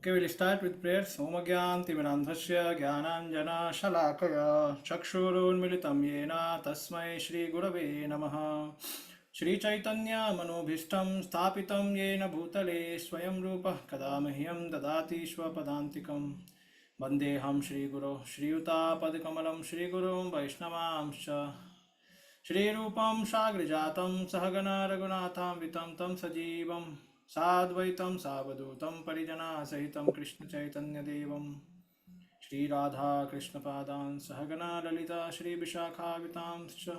Okay, we'll start with prayers. Omagyantimirandhasya Gyananjana Shalakaya Chakshurunmilitam Yena Tasmai Shri Gurave Namaha Shri Chaitanya Manobhishtam Sthapitam Yena Bhutale Swayam Rupa Kadamahyam Dadati Swapadantikam Vandeham Shri Guru Shri Yuta Padkamalam Shri Gurum Vaishnavamscha Shri Rupam Shagrijatam Sahagana Raghunatham Vitam Tam Sajivam Sadvaitam Savadutam Parijana Sahitam Krishna Chaitanya Devam Shri Radha Krishna Padan Sahagana Lalita Shri Vishakha Vitamscha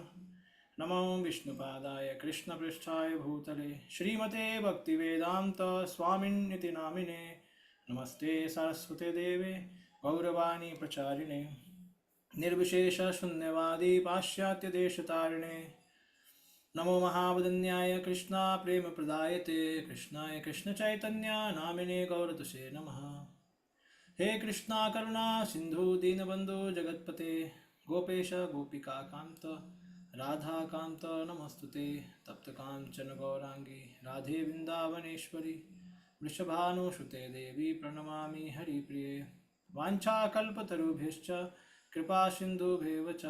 Namo Vishnu Padaya Krishna Pristhaya Bhutale Shri Mate Bhakti Vedanta Swamin Niti Namine Namaste Saraswate Deve Gauravani Pracharine निर्विशेष शून्यवादी पाश्चात्य देश तारिणे नमो महावदन्याय कृष्णा प्रेम प्रदायते कृष्णाय कृष्ण चैतन्य नामिने गौरतुषे नमः हे कृष्णा करुणा सिंधु दीनबंधु जगत्पते गोपेश गोपिका कांत राधा कांत नमस्तुते तप्त कांचन गौरांगी राधे वृंदावनेश्वरी वृषभानुसुते देवी प्रणमामि हरिप्रिये वाञ्छाकल्पतरुभ्यश्च कृपा सिन्धुभ्येव च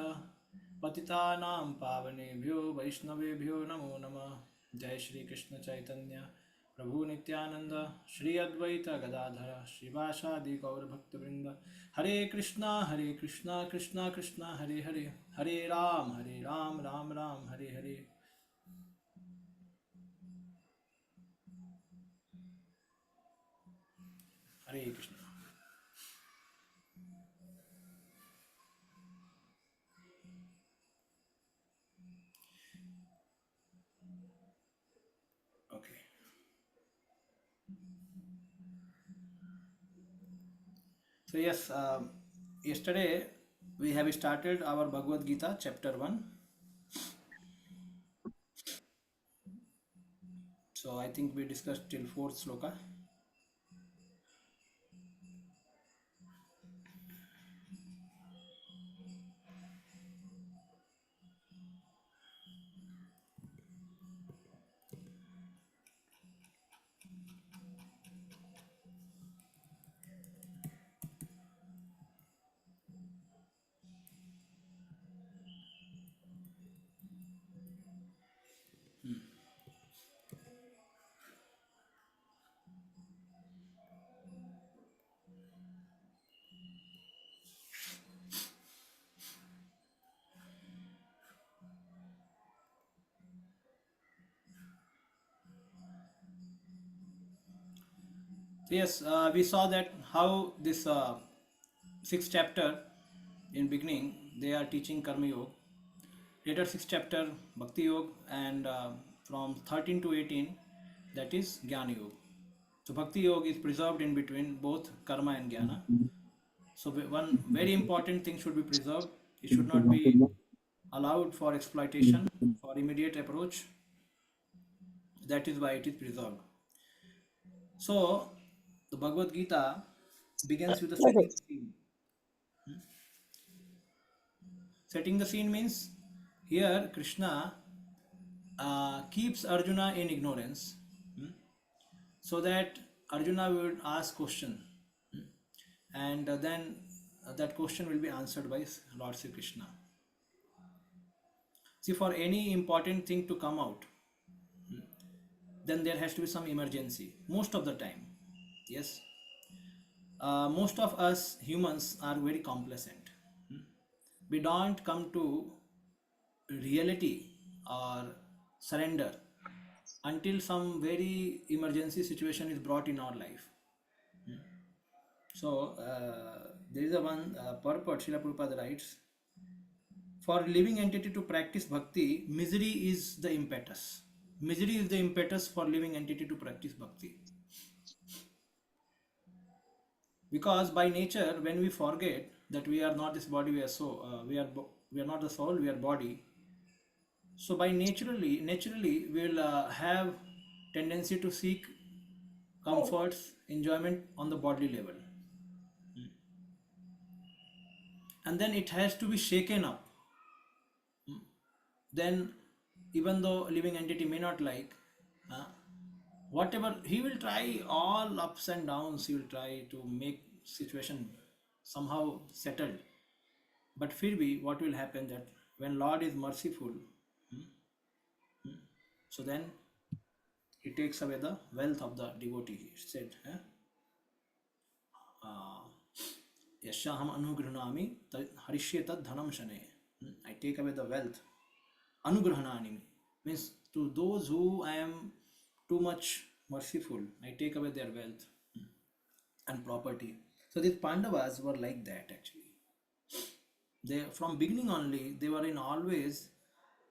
पतितानां पावनेभ्यो वैष्णवेभ्यो नमो नमः। जय श्री कृष्ण चैतन्य प्रभु नित्यानंद श्री अद्वैत गदाधर श्रीवासादि गौरभक्तवृंद हरे कृष्णा कृष्णा कृष्णा हरे हरे हरे राम राम राम हरे हरे। हरे Krishna. Okay. So yes, yesterday we have started our Bhagavad Gita chapter 1. So I think we discussed till 4th sloka. So yes, we saw that how this sixth chapter in beginning they are teaching Karma Yoga. Later sixth chapter Bhakti Yoga, and from 13 to 18 that is Jnana Yoga. So Bhakti Yoga is preserved in between both Karma and Jnana. So one very important thing should be preserved. It should not be allowed for exploitation, for immediate approach. That is why it is preserved. So the Bhagavad Gita begins with the setting the scene. Setting the scene means here Krishna keeps Arjuna in ignorance, so that Arjuna would ask question, and then that question will be answered by Lord Sri Krishna. See, for any important thing to come out, then there has to be some emergency most of the time. Yes, most of us humans are very complacent. We don't come to reality or surrender until some very emergency situation is brought in our life. So there is a one purport Srila Prabhupada writes, for living entity to practice bhakti, misery is the impetus. Misery is the impetus for living entity to practice bhakti. Because by nature, when we forget that we are not this body, we are so we are not the soul, we are body. So by naturally we will have tendency to seek comforts, enjoyment on the bodily level, and then it has to be shaken up. Then, even though living entity may not like, uh, whatever he will try, all ups and downs, he will try to make situation somehow settled. But फिर भी what will happen that when Lord is merciful, so then he takes away the wealth of the devotee. He said, यस्याहम अनुगृह्णामि हरिष्ये तद धनम शने. I take away the wealth. Anugrahanani means to those who I am too much merciful, I take away their wealth and property. So these Pandavas were like that actually. They from beginning only they were in always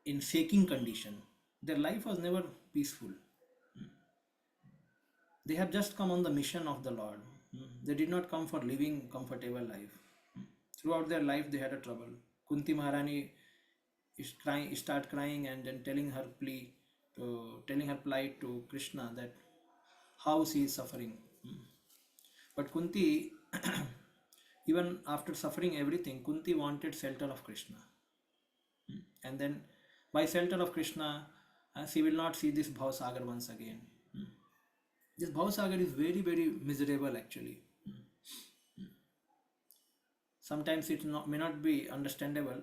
in shaking condition. Their life was never peaceful. They have just come on the mission of the Lord. They did not come for living comfortable life. Throughout their life they had a trouble. Kunti Maharani is crying, start crying and then telling her plight to Krishna that how she is suffering. But Kunti, even after suffering everything, Kunti wanted shelter of Krishna. And then by shelter of Krishna, she will not see this Bhavasagar once again. This Bhavasagar is very, very miserable actually. Sometimes it may not be understandable,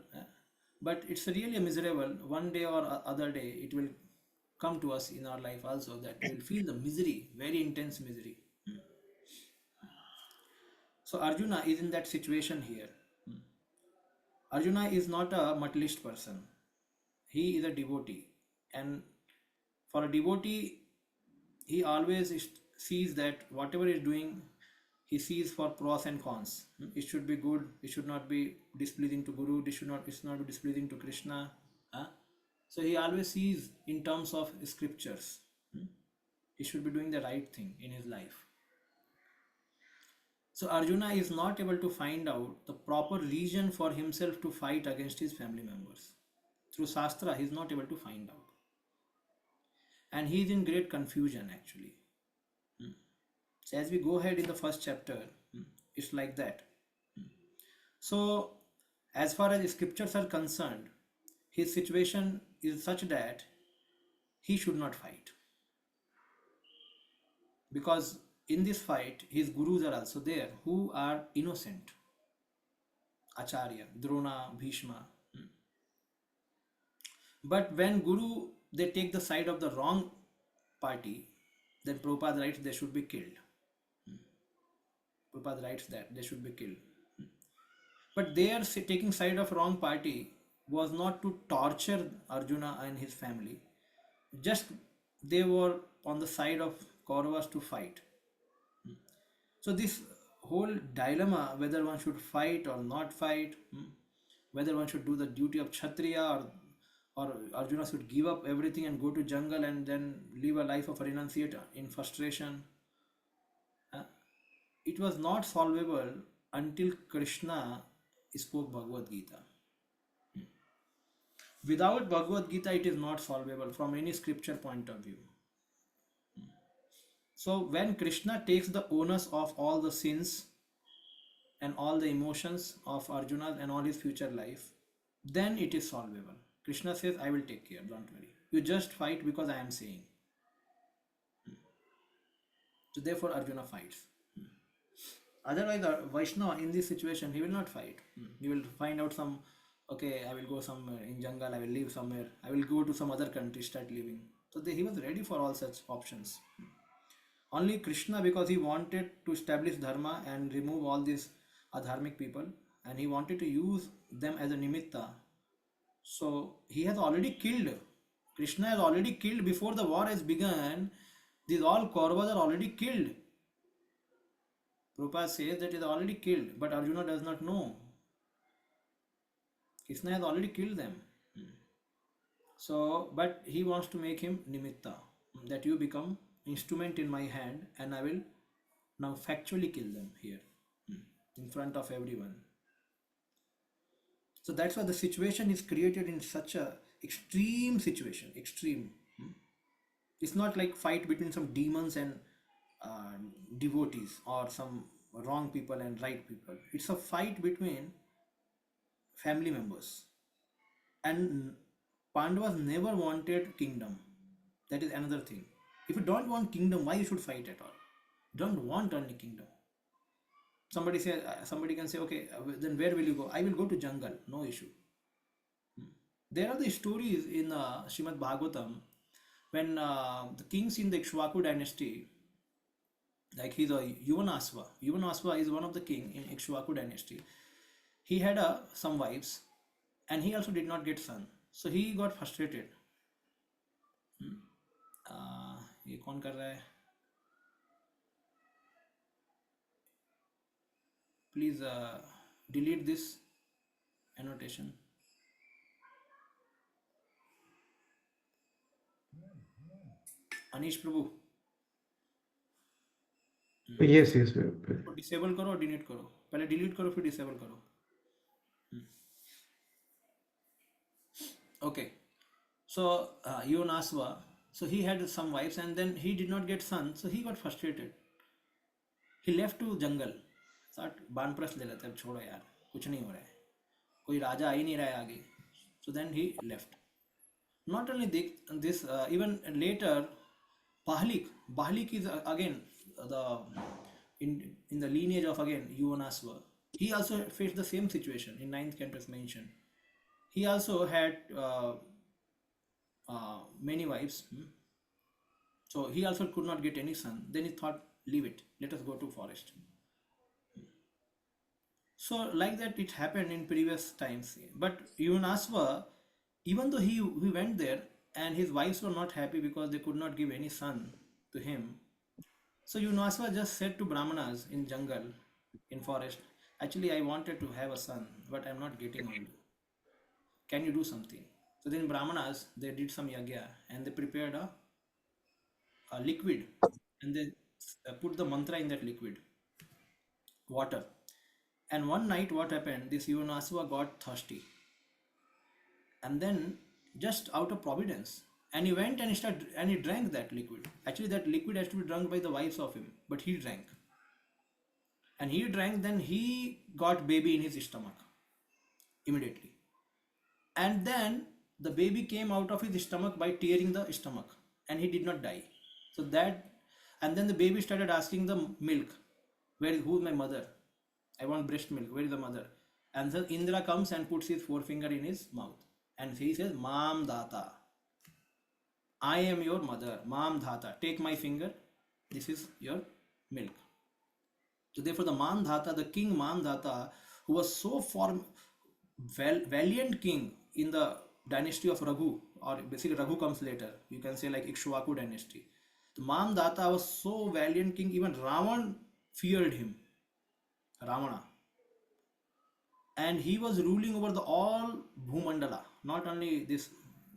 but it's really a miserable. One day or other day, it will come to us in our life also that we will feel the misery, very intense misery. So Arjuna is in that situation here. Arjuna is not a materialist person. He is a devotee. And for a devotee, he always sees that whatever he is doing, he sees for pros and cons. It should be good, it should not be displeasing to Guru, it should not be displeasing to Krishna. Huh? So he always sees in terms of scriptures. He should be doing the right thing in his life. So Arjuna is not able to find out the proper reason for himself to fight against his family members. Through Shastra, he is not able to find out. And he is in great confusion actually. So as we go ahead in the first chapter, it's like that. So as far as scriptures are concerned, his situation is such that he should not fight. Because in this fight, his gurus are also there who are innocent. Acharya, Drona, Bhishma. But when Guru they take the side of the wrong party, then Prabhupada writes they should be killed. Prabhupada writes that they should be killed. But their taking side of wrong party was not to torture Arjuna and his family. Just they were on the side of Kauravas to fight. So this whole dilemma whether one should fight or not fight, whether one should do the duty of Kshatriya or Arjuna should give up everything and go to jungle and then live a life of renunciate in frustration. It was not solvable until Krishna spoke Bhagavad Gita. Without Bhagavad Gita, it is not solvable from any scripture point of view. So when Krishna takes the onus of all the sins and all the emotions of Arjuna and all his future life, then it is solvable. Krishna says, I will take care, don't worry. You just fight because I am saying. So therefore Arjuna fights. Otherwise, Vaishnava in this situation, he will not fight. He will find out some, okay, I will go somewhere in jungle, I will live somewhere, I will go to some other country, start living. So he was ready for all such options. Only Krishna, because he wanted to establish dharma and remove all these adharmic people, and he wanted to use them as a nimitta. So he has already killed. Krishna has already killed before the war has begun. These all Kauravas are already killed. Prabhupada says that it is already killed, but Arjuna does not know. Krishna has already killed them. So, but he wants to make him nimitta, that you become instrument in my hand and I will now factually kill them here in front of everyone. So that's why the situation is created in such a extreme situation, extreme. It's not like fight between some demons and devotees or some wrong people and right people. It's a fight between family members. And Pandavas never wanted kingdom. That is another thing. If you don't want kingdom, why you should fight at all? Don't want only kingdom. Somebody can say, okay, then where will you go? I will go to jungle, no issue. There are the stories in Srimad Bhagavatam when the kings in the Ikshvaku dynasty, like he's a Yuvanasva. Yuvanasva is one of the king in Ikshvaku dynasty. He had some wives, and he also did not get son. So he got frustrated. ये कौन कर रहा है? Please delete this annotation. Anish Prabhu, Yes, yes. Disable करो और delete करो. पहले delete करो फिर डिसेबल करो. Okay. So Yonasva, so he had some wives and then he did not get son, so he got frustrated. He left to jungle. Thought बानप्रस्थ ले लेते हैं, छोड़ो यार, कुछ नहीं हो रहा है, कोई राजा आ ही नहीं रहा है आगे. So then he left. Not only this, even later, Bahlik is again the in the lineage of again Yuvanasva. He also faced the same situation in ninth canto is mentioned. He also had many wives. So he also could not get any son. Then he thought, leave it, let us go to forest. So like that it happened in previous times. But Yuvanasva, even though he went there and his wives were not happy because they could not give any son to him. So Yuvanasva just said to Brahmanas in jungle, in forest, actually I wanted to have a son, but I'm not getting old. Can you do something? So then Brahmanas, they did some yagya and they prepared a liquid and they put the mantra in that liquid, water. And one night what happened, this Yuvanasva got thirsty. And then just out of providence, and he went and he drank that liquid. Actually that liquid has to be drunk by the wives of him, but he drank. And he drank, then he got baby in his stomach immediately. And then the baby came out of his stomach by tearing the stomach, and he did not die. So that, and then the baby started asking the milk, who's my mother? I want breast milk, where is the mother? And then Indra comes and puts his forefinger in his mouth and he says, Mam Dhata, I am your mother. Mam Dhata, take my finger, this is your milk. So therefore the Man Dhata, the king Man Dhata, who was so valiant king in the dynasty of Raghu, or basically Raghu comes later, you can say like Ikshvaku dynasty. The Man Dhata was so valiant king, even Ravan feared him, Ravana. And he was ruling over the all Bhumandala, not only this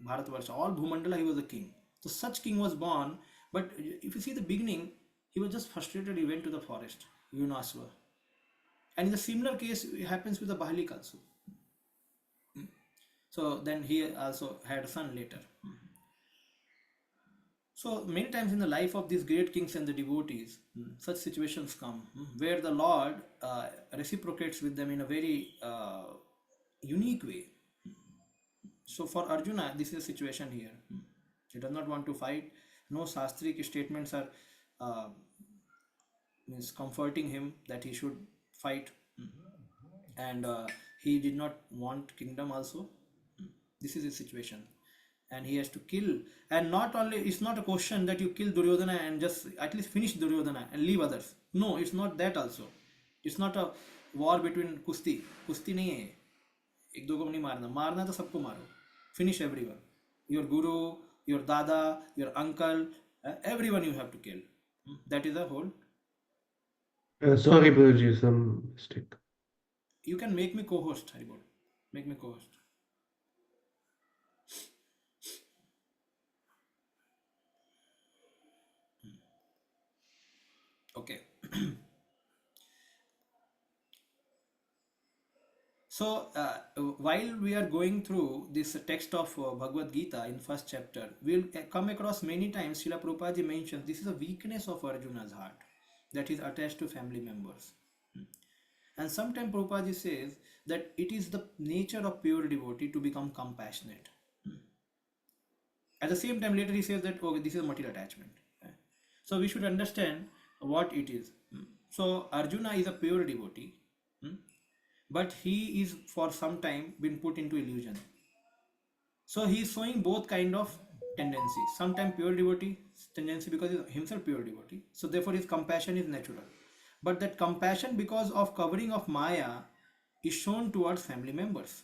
Bharatvarsha, all Bhumandala he was a king. So such king was born, but if you see the beginning, he was just frustrated, he went to the forest, Yunasva. And in the similar case, it happens with the Bahalik also. So then he also had a son later. So many times in the life of these great kings and the devotees, such situations come where the Lord reciprocates with them in a very unique way. So for Arjuna, this is a situation here. He does not want to fight. No Shastri statements are means comforting him that he should fight, and he did not want kingdom also. This is his situation, and he has to kill. And not only, it's not a question that you kill Duryodhana and just at least finish Duryodhana and leave others. No, it's not that also. It's not a war between कुश्ती नहीं है, एक दो को नहीं मारना, मारना तो सबको मारो, finish everyone, your guru, your dada, your uncle, everyone you have to kill. That is the whole. Sorry, Guruji, some mistake. You can make me co-host, Haribol. Make me co-host. Okay. So while we are going through this text of Bhagavad Gita in first chapter, we'll come across many times Srila Prabhupada ji mentions this is a weakness of Arjuna's heart, that is attached to family members. And sometimes Prabhupada ji says that it is the nature of pure devotee to become compassionate. At the same time later he says that, okay, this is material attachment. So we should understand what it is. So Arjuna is a pure devotee, mm, but he is for some time been put into illusion. So he is showing both kind of tendencies. Sometimes pure devotee tendency because he is himself pure devotee. So therefore his compassion is natural. But that compassion because of covering of Maya is shown towards family members.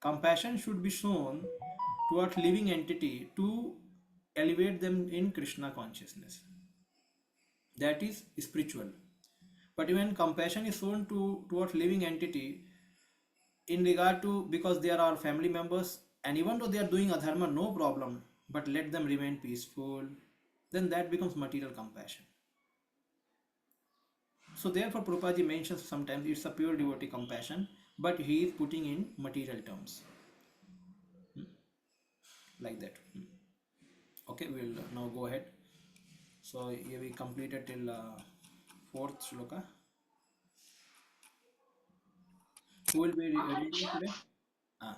Compassion should be shown towards living entity to elevate them in Krishna consciousness. That is spiritual. But when compassion is shown towards living entity in regard to because they are our family members and even though they are doing adharma, no problem, but let them remain peaceful, then that becomes material compassion. So therefore Prabhupada mentions sometimes it's a pure devotee compassion, but he is putting in material terms like that. Okay, we'll now go ahead. So here we completed till fourth shloka. Who will be reading today? Ah,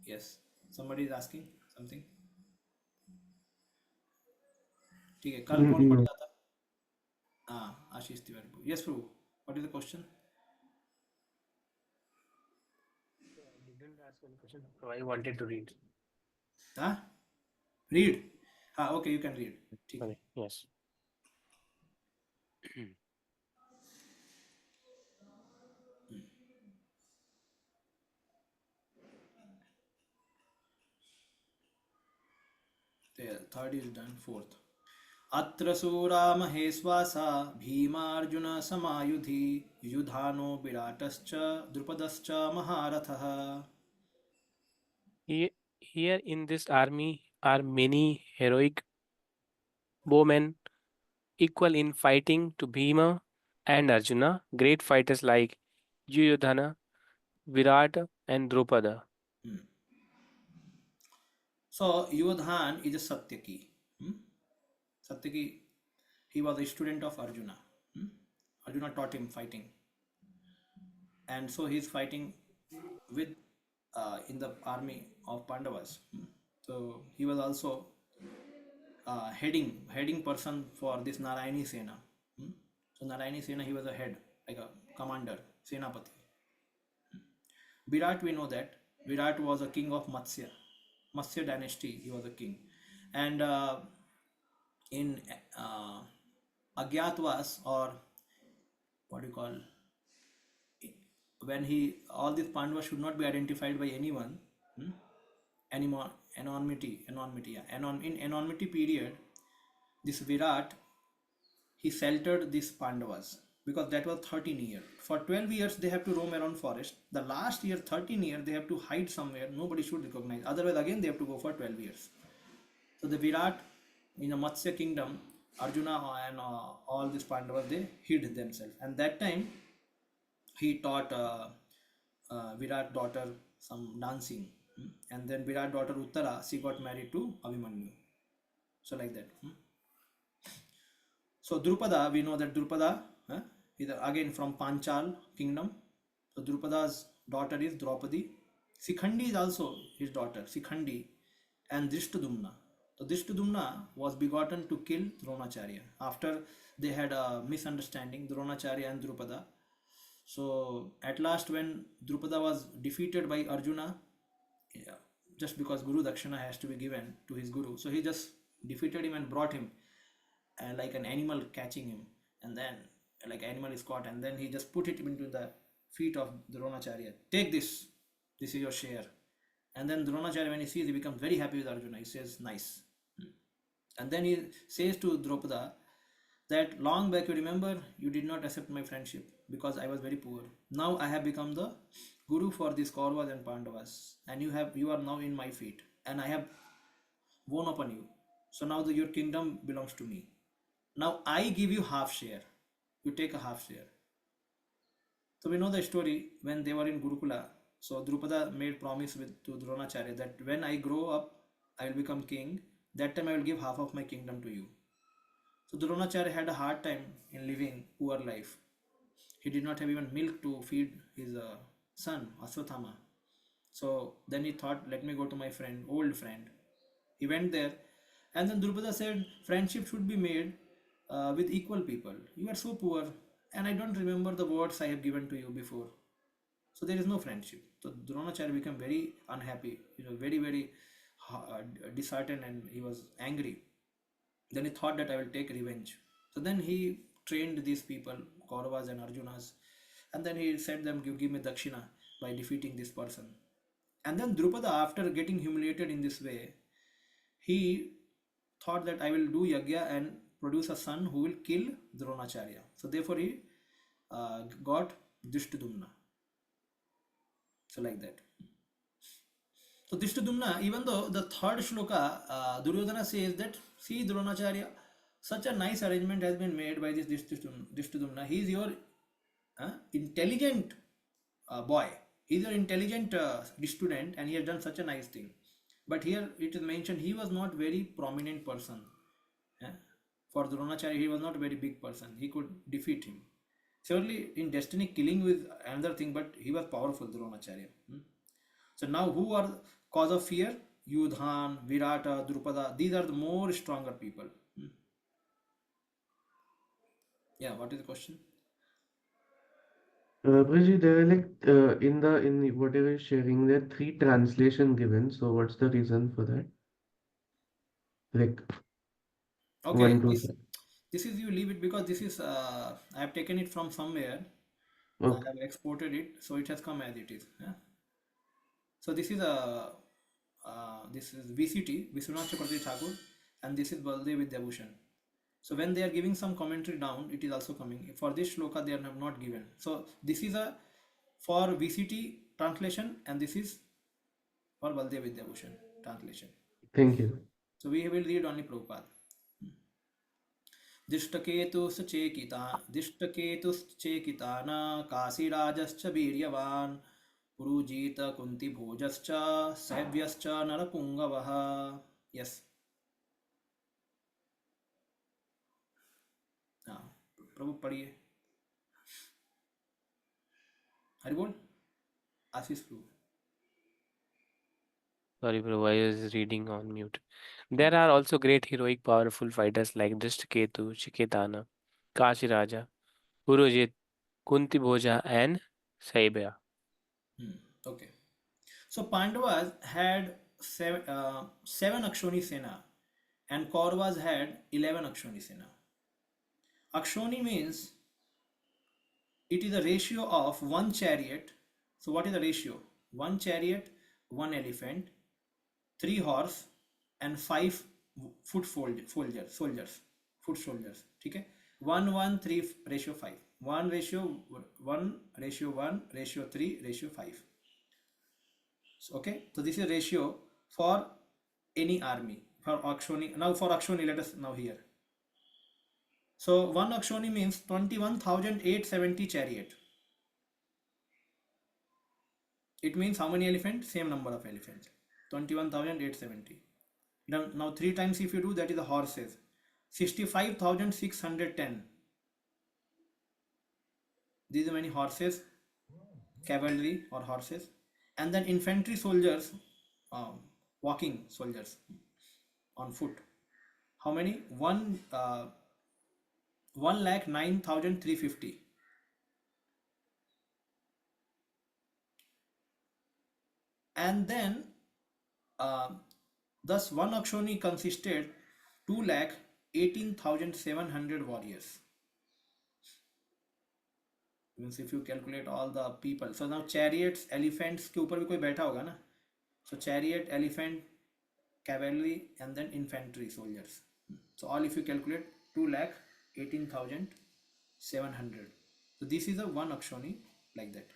yes. Somebody is asking something. ठीक है कल कौन No. पढ़ता था हाँ आशीष Tiwari yes Prabhu what is the question I didn't ask any question. So I wanted to read. हाँ read हाँ okay you can read ठीक है Okay. Yes. there third is done fourth अत्र सूरा महेश्वासा Bhimarjun समायुधि युधानो विराटश्च द्रुपदश्च महारथः Here in this army are many heroic bowmen, equal in fighting to Bhima and Arjuna, great fighters like Duryodhana, Virat, and Drupada. hmm. So Yudhan is a Satyaki hmm? Satyaki he was a student of Arjuna hmm? Arjuna taught him fighting and so he is fighting with in the army of Pandavas. So he was also heading person for this Narayani Sena. So Narayani Sena he was a head like a commander Senapati. Virat we know that Virat was a king of Matsya dynasty he was a king and in uh, Agyatwas or what do you call when he all these Pandavas should not be identified by anyone anymore anonymity yeah. In anonymity period this Virat he sheltered these Pandavas because that was 13 years. For 12 years they have to roam around forest. The last year 13 years they have to hide somewhere. Nobody should recognize. Otherwise again they have to go for 12 years. So the Virat in the Matsya kingdom, Arjuna and all these Pandavas they hid themselves. And that time he taught Virat daughter some dancing. And then Virat daughter Uttara she got married to Abhimanyu. So like that. So Drupada, we know that Drupada is again from Panchal kingdom. So Drupada's daughter is Draupadi. Sikhandi is also his daughter, Sikhandi, and Drishtadumna. So Drishtadumna was begotten to kill Dronacharya after they had a misunderstanding, Dronacharya and Drupada. So at last, when Drupada was defeated by Arjuna, yeah, just because Guru Dakshina has to be given to his Guru, so he just defeated him and brought him like an animal catching him and then like animal is caught and then he just put it into the feet of Dronacharya. Take this is your share. And then Dronacharya when he sees he becomes very happy with Arjuna. He says nice. And then he says to Drupada that long back you remember you did not accept my friendship because I was very poor. Now I have become the guru for these Kauravas and Pandavas and you are now in my feet and I have won upon you. So now your kingdom belongs to me. Now I give you half share. You take a half share. So we know the story when they were in Gurukula. So Drupada made promise to Dronacharya that when I grow up, I will become king. That time I will give half of my kingdom to you. So Dronacharya had a hard time in living poor life. He did not have even milk to feed his son Aswathama. So then he thought, let me go to my friend, old friend. He went there, and then Drupada said, friendship should be made with equal people. You are so poor, and I don't remember the words I have given to you before. So there is no friendship. So Dronacharya became very unhappy, very, very disheartened, and he was angry. Then he thought that I will take revenge. So then he trained these people, Kauravas and Arjunas, and then he said them, give me dakshina by defeating this person. And then Drupada, after getting humiliated in this way, he thought that I will do yagya and produce a son who will kill Dronacharya. So therefore he got Drishtadumna. So like that. So Drishtadumna, even though the third shloka, Duryodhana says that, see Dronacharya, such a nice arrangement has been made by this Drishtadumna. He is your intelligent boy. He is your intelligent student, and he has done such a nice thing. But here it is mentioned he was not very prominent person. eh. For Dronacharya, he was not a very big person. He could defeat him. Surely in destiny, killing was another thing, but he was powerful, Dronacharya. So now who are cause of fear? Yudhan, Virata, Drupada. These are the more stronger people. Yeah, what is the question? Prabhuji, there are like in the whatever you're sharing, there are three translation given. So what's the reason for that? Like Okay, one, two, this three. this is, you leave it because this is I have taken it from somewhere. I Okay, have exported it, so it has come as it is. Yeah? So this is a this is VCT, Vishwanath Chakravarti Thakur, and this is Baldev Vidyabhushan. So when they are giving some commentary down, it is also coming. For this shloka, they are not given. So this is a for VCT translation, and this is for Baldev Vidyabhushan translation. thank you. So we will read only Prabhupada. दिष्टकेतुश्चेकितान काशीराजश्च वीर्यवान् Purujit कुन्तिभोजश्च सैव्यश्च नरपुङ्गवः. Yes. हाँ, प्रभु पढ़िए. हरि बोल. आशीष प्रभु. Sorry, bro, I was reading on mute. There are also great heroic powerful fighters like Drishtaketu, Chiketana, Kashiraja, Purujit, Kunti Bhoja, and Saibya. Okay. So Pandavas had seven Akshoni Sena, and Kauravas had 11 Akshoni Sena. Akshoni means it is a ratio of one chariot. So what is the ratio? One chariot, one elephant, three horse, and five soldiers, foot soldiers. Okay? 1 1 3 ratio 5. 1 ratio 1 ratio 1 ratio 3 ratio 5. So, okay, so this is ratio for any army. For Akshoni, now for Akshoni, let us now here. So one Akshoni means 21,870 chariot. It means how many elephants? Same number of elephants. 21,870. Now 3 times if you do, that is the horses. 65,610. These are many horses, cavalry or horses. And then infantry soldiers, walking soldiers on foot. How many? 1,09,350. And then uh, thus one Akshoni consisted 2,18,700 warriors. Means if you calculate all the people, so now chariots, elephants के ऊपर भी कोई बैठा होगा ना. So chariot, elephant, cavalry, and then infantry soldiers. So all if you calculate 2,18,700. So this is a one Akshoni like that.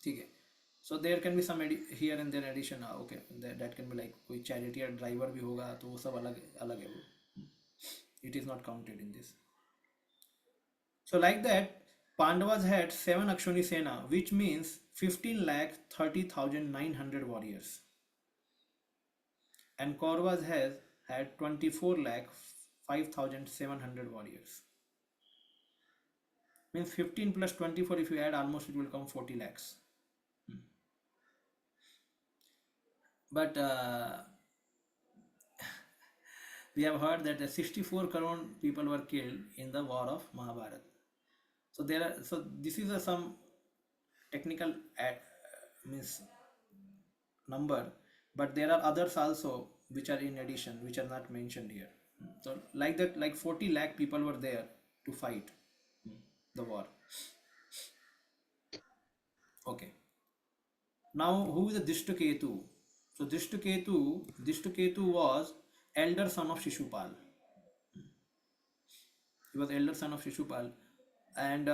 ठीक है. So there can be some here and there addition. Okay, that can be like कोई charioteer driver भी होगा, तो वो सब अलग अलग है वो. It is not counted in this. So like that, Pandavas had 7 Akshoni Sena, which means 15,30,900 warriors. And Kauravas has had 24,05,700 warriors. Means 15 plus 24, if you add, almost it will come 40 lakhs. But we have heard that 64 crore people were killed in the war of Mahabharata. So there are, so this is some technical means number, but there are others also which are in addition, which are not mentioned here. So like that, like 40 lakh people were there to fight the war. Okay. Now who is the Dishtaketu? So Dishtaketu was elder son of Shishupal. He was elder son of Shishupal, and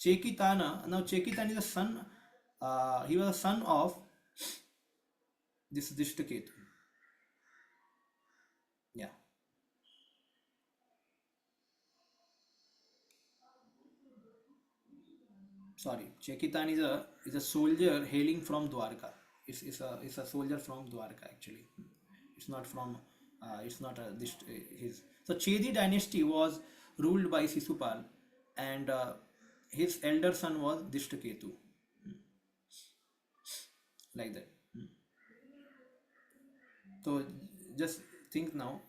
Chekitana. Now Chekitan is a son. He was a son of this Dishtaketu. Yeah. Sorry, Chekitan is a soldier hailing from Dwarka. It's a soldier from Dwarka actually. It's not from it's not a this his. So Chedi dynasty was ruled by Sisupal, and his elder son was Dishtaketu, like that. So just think now,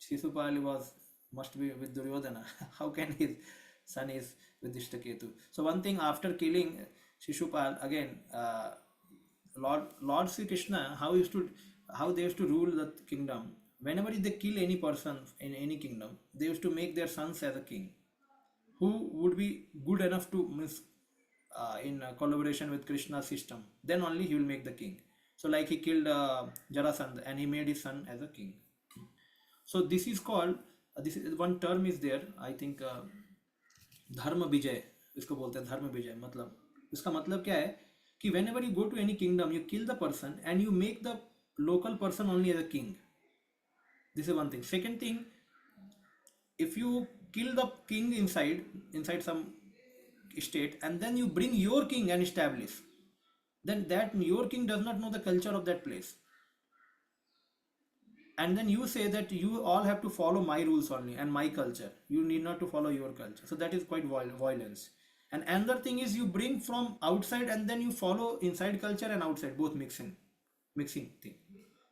Sisupal was must be with Duryodhana. How can his son is with Dishtaketu? So one thing, after killing Shishupal again, Lord Sri Krishna, how they used to rule the kingdom. Whenever they kill any person in any kingdom, they used to make their sons as a king, who would be good enough to in collaboration with Krishna's system. Then only he will make the king. So like he killed Jarasandha and he made his son as a king. So this is called this is one term is there. I think धर्म विजय इसको बोलते हैं. धर्म विजय मतलब, इसका मतलब क्या है कि whenever you go to any kingdom, you kill the person and you make the local person only as a king. This is one thing. Second thing, if you kill the king inside some state and then you bring your king and establish, then that your king does not know the culture of that place, and then you say that you all have to follow my rules only and my culture, you need not to follow your culture. So that is quite violence. And another thing is you bring from outside and then you follow inside culture and outside, both mixing thing.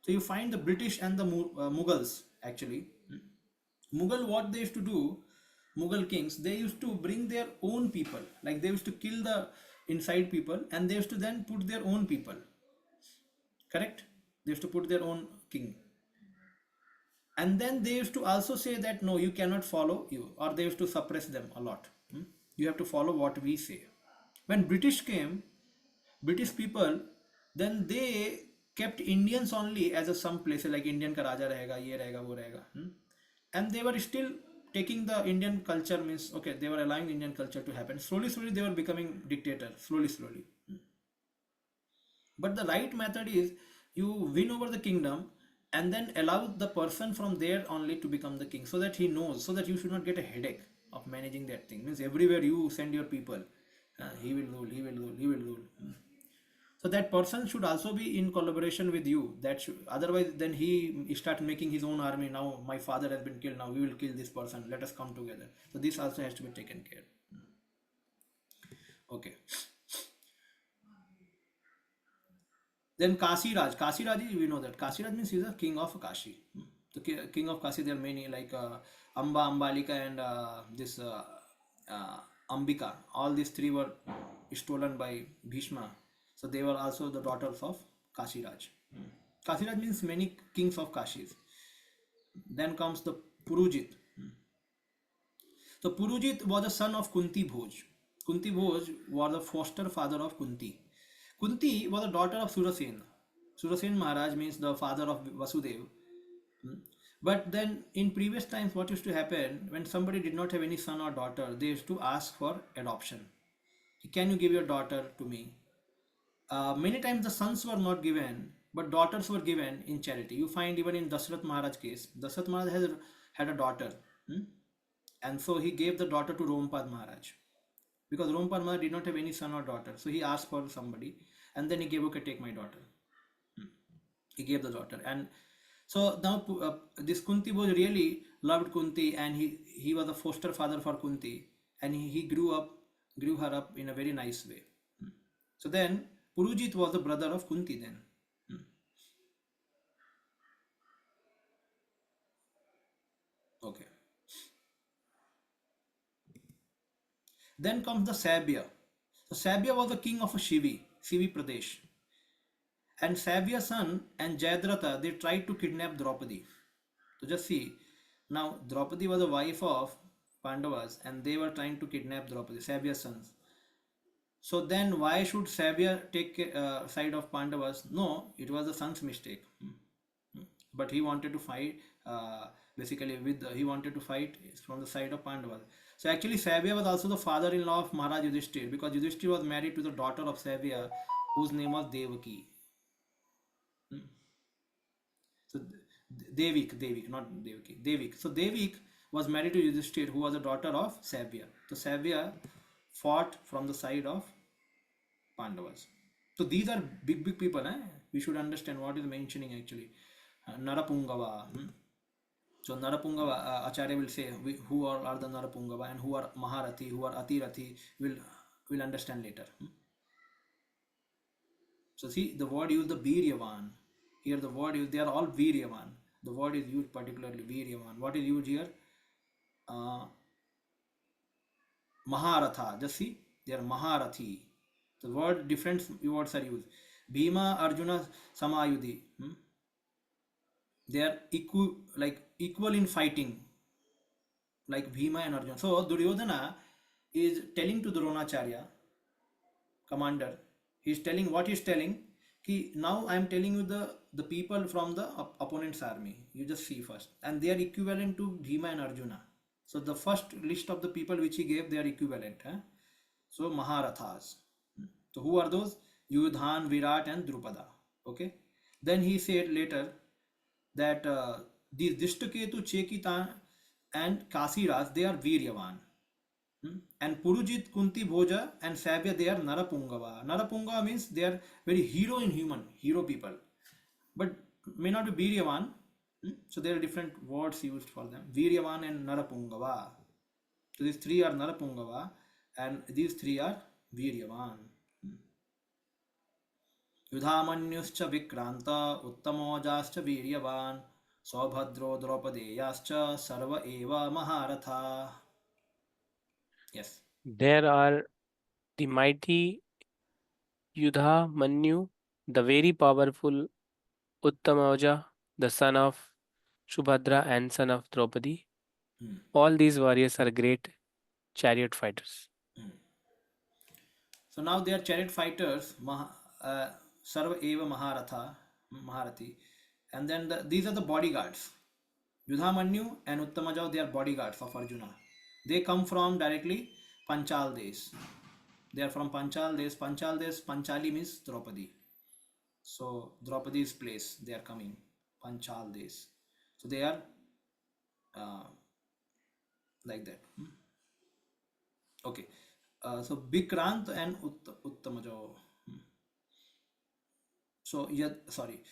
So you find the British and the Mughals actually. Mughal, what they used to do, Mughal kings, they used to bring their own people, like they used to kill the inside people and they used to then put their own people. Correct? They used to put their own king. And then they used to also say that no, you cannot follow you, or they used to suppress them a lot. You have to follow what we say. When British came, British people, then they kept Indians only as a some places, like Indian ka raja rahega, ye rahega, wo rahega. And they were still taking the Indian culture, means okay, they were allowing Indian culture to happen. Slowly they were becoming dictator, slowly. But the right method is you win over the kingdom and then allow the person from there only to become the king, so that he knows, so that you should not get a headache of managing that thing. Means everywhere you send your people, he will rule. So that person should also be in collaboration with you. That should, otherwise then he start making his own army. Now my father has been killed, now we will kill this person, let us come together. So this also has to be taken care. Okay. Then Kasiraj, we know that Kasiraj means he's a king of Kashi. The king of Kashi, there are many, like Amba, Ambalika, and this Ambika. All these three were stolen by Bhishma. So they were also the daughters of Kasiraj. Kasiraj means many kings of Kashis. Then comes the Purujit. So Purujit was the son of Kunti Bhoj. Kunti Bhoj was the foster father of Kunti. Kunti was the daughter of Surasen. Surasen Maharaj means the father of Vasudeva. But then in previous times, what used to happen, when somebody did not have any son or daughter, they used to ask for adoption. Can you give your daughter to me? Many times the sons were not given, but daughters were given in charity. You find even in Dashrath Maharaj case, Dashrath Maharaj had a daughter. And so he gave the daughter to Rompad Maharaj. Because Rompad Maharaj did not have any son or daughter. So he asked for somebody and then he gave, okay, take my daughter. He gave the daughter. And so now this Kunti was really loved Kunti, and he was a foster father for Kunti, and he grew her up in a very nice way. So then Purujit was the brother of Kunti then. Hmm. Okay. Then comes the Sabya. So Sabya was the king of Shivi Pradesh. And Sabya's son and Jayadratha, they tried to kidnap Draupadi. So just see, now Draupadi was a wife of Pandavas and they were trying to kidnap Draupadi, Sabya's sons. So then why should Sabya take side of Pandavas? No, it was the son's mistake. But he wanted to fight basically he wanted to fight from the side of Pandavas. So actually Sabya was also the father-in-law of Maharaj Yudhishthir because Yudhishthir was married to the daughter of Sabya whose name was Devaki. So Devik, not Devaki, Devik. So Devik was married to Yudhishthir, who was a daughter of Sabya. So Sabya fought from the side of Pandavas. So these are big people. We should understand what is mentioning actually. Narapungava. So Narapungava, Acharya will say who all are the Narapungava and who are Maharathi, who are Atirathi. Will understand later. So see the word used the Viryavan. Here the word used, they are all Viryavan. The word is used particularly Viryavan. What is used here? Uh, Maharatha. Just see, they are Maharathi. The word different words are used. Bhima, Arjuna, Samayudhi. They are equal in fighting, like Bhima and Arjuna. So Duryodhana is telling to the Dronacharya, commander, he's telling what he's telling. Ki, now I am telling you the people from the opponent's army. You just see first, and they are equivalent to Bhima and Arjuna. So the first list of the people which he gave, they are equivalent. So Maharathas. So who are those? Yudhan, Virat, and Drupada. Okay. Then he said later that these Dishtaketu, Chekitan, and Kasiraj, they are Viryavan. And Purujit, Kunti, Bhoja, and Sabya, they are Narapungava. Narapungava means they are very hero people. But may not be Viryavan. So there are different words used for them. Viryavan and Narapungava. So these three are Narapungava and these three are Viryavan. युधामन्युश्च Vikrant उत्तमोजाश्च वीर्यवान् सौभद्रो द्रौपदेयाश्च सर्व एव महारथा. Yes. There are the mighty Yudha Manyu, the very powerful Uttamaja, the son of Shubhadra and son of Draupadi. Hmm. All these warriors are great chariot fighters. So now they are chariot fighters, Sarva Eva Maharathi, and then these are the bodyguards. Yudhamanyu and Uttamaja, they are bodyguards of Arjuna. They come from directly Panchal Desh. They are from Panchal Desh. Panchal Desh, Panchali means Draupadi. So Draupadi's place, they are coming. Panchal Desh. So they are like that. Okay. So Vikrant and Uttamaja. So yeah, sorry.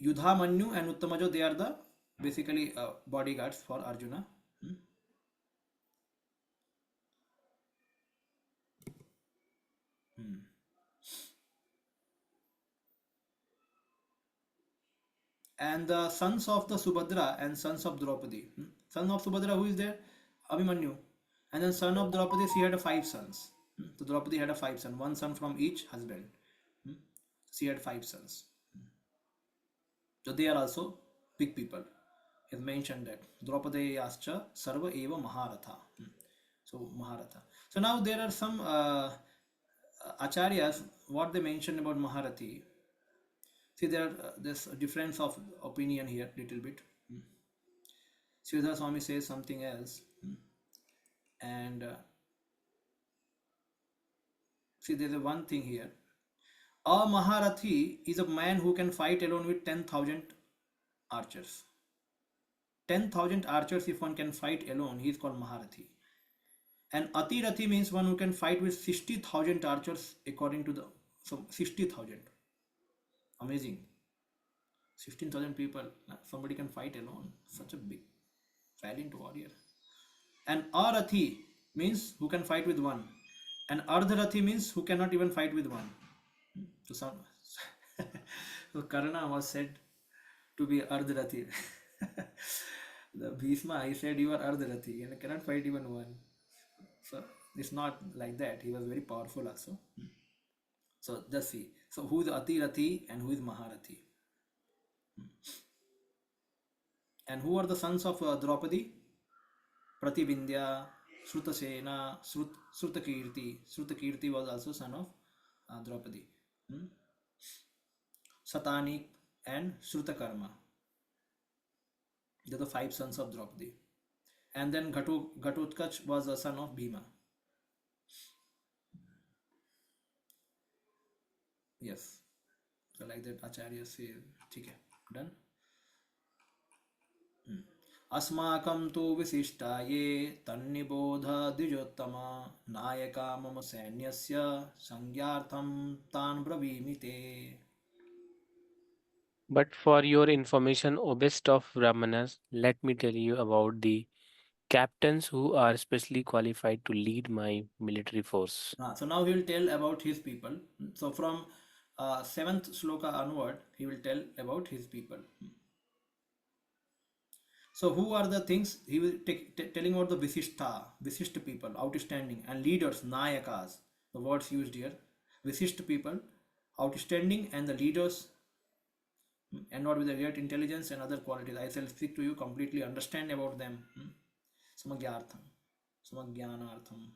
Yudhamanyu and Uttamaja, they are the basically bodyguards for Arjuna. And the sons of the Subhadra and sons of Draupadi. Son of Subhadra, who is there? Abhimanyu. And then son of Draupadi, she had five sons. So Draupadi had five sons, one son from each husband. She had five sons. So they are also big people. He has mentioned that. Draupadi Ascha Sarva Eva Maharatha. So Maharatha. So now there are some acharyas, what they mentioned about Maharathi. See, there's a difference of opinion here, little bit. Sridhar Swami says something else, and see, there's a one thing here. A Maharathi is a man who can fight alone with 10,000 archers. 10,000 archers, if one can fight alone, he is called Maharathi. And Atirathi means one who can fight with 60,000 archers, according to the 60,000. Amazing. 16,000 people, somebody can fight alone. Such a big, valiant warrior. And Arathi means who can fight with one. And Ardharathi means who cannot even fight with one. To some, so Karna was said to be Ardharathi. The Bhishma, he said, "You are Ardharathi and I cannot fight even one." So it's not like that. He was very powerful also. So just see. So who is Atirathi and who is Maharathi? And who are the sons of Draupadi? Pratibindya, Shrutasena, Shrutakirti. Shrutakirti was also son of Draupadi. Hmm? Satanik and Shrutakarma. They are the five sons of Draupadi. And then Ghatotkach was a son of Bhima. Yes. So like that Acharya say, ठीक है, done. अस्माकं तु विशिष्टाये तन्निबोध द्विजोत्तम नायका मम सैन्यस्य संज्ञार्थं तान् ब्रवीमि ते. But for your information, O best of Brahmanas, let me tell you about the captains who are specially qualified to lead my military force. So now he will tell about his people. So from 7th shloka onward, he will tell about his people. So who are the things he will telling about the Visishta people, outstanding, and leaders, Nayakas, the words used here, Visishta people, outstanding, and the leaders, and not with the great intelligence and other qualities. I shall speak to you completely understand about them. Samagyartham, Samagyanartham.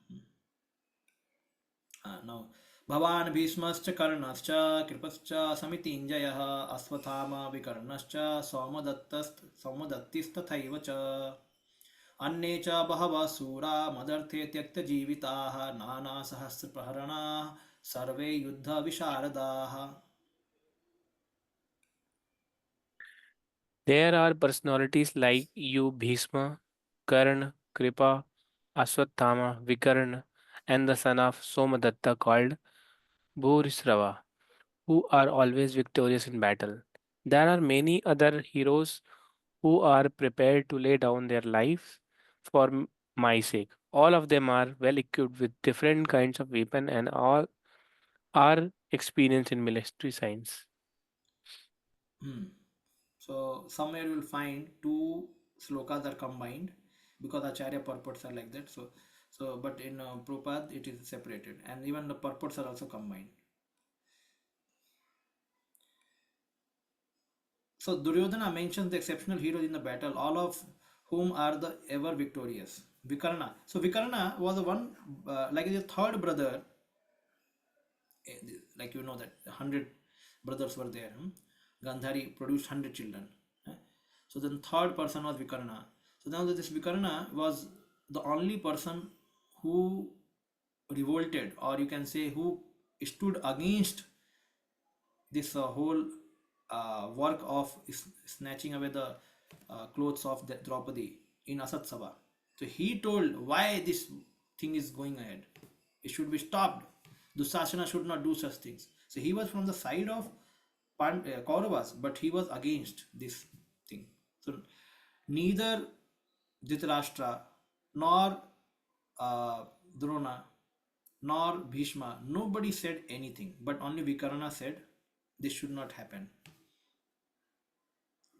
Now, भवान् भीष्मश्च कर्णश्च कृपश्च समितिञ्जयः अश्वत्थामा विकर्णश्च सौमदत्तिस्तथैव च अन्ये च बहवः शूरा मदर्थे त्यक्तजीविताः नानासहस्रप्रहरणाः सर्वे युद्धविशारदाः. There are personalities like you, Bhishma, Karna, Kripa, Aswathama, Vikarna, and the son of Somadatta called Bhurisrava, who are always victorious in battle. There are many other heroes who are prepared to lay down their lives for my sake. All of them are well equipped with different kinds of weapon and all are experienced in military science. Hmm. So somewhere you will find two slokas are combined because Acharya purports are like that. So but in Prabhupada it is separated, and even the purports are also combined. So Duryodhana mentions the exceptional heroes in the battle, all of whom are the ever victorious. Vikarna. So Vikarna was the one, like the third brother, like you know that 100 brothers were there. Gandhari produced 100 children. eh. So then third person was Vikarna. So now this Vikarna was the only person who revolted, or you can say who stood against this whole work of snatching away the clothes of the Draupadi in Asat Sabha. So he told why this thing is going ahead. It should be stopped. Dusasana should not do such things. So he was from the side of Kauravas, but he was against this thing. So neither Dhritarashtra nor uh, Drona nor Bhishma, nobody said anything, but only Vikarna said this should not happen.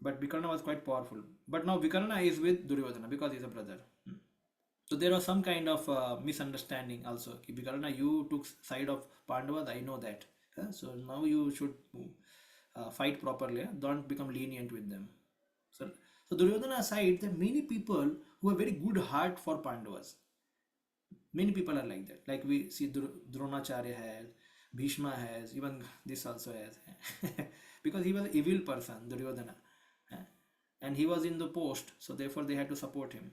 But Vikarna was quite powerful. But now Vikarna is with Duryodhana because he's a brother. So there was some kind of misunderstanding also. Vikarna, you took side of Pandavas, I know that. So now you should fight properly. Don't become lenient with them. So Duryodhana aside, there are many people who have very good heart for Pandavas. Many people are like that. Like we see Dronacharya has, Bhishma has, even this also has. Because he was an evil person, Duryodhana. eh, And he was in the post, so therefore they had to support him.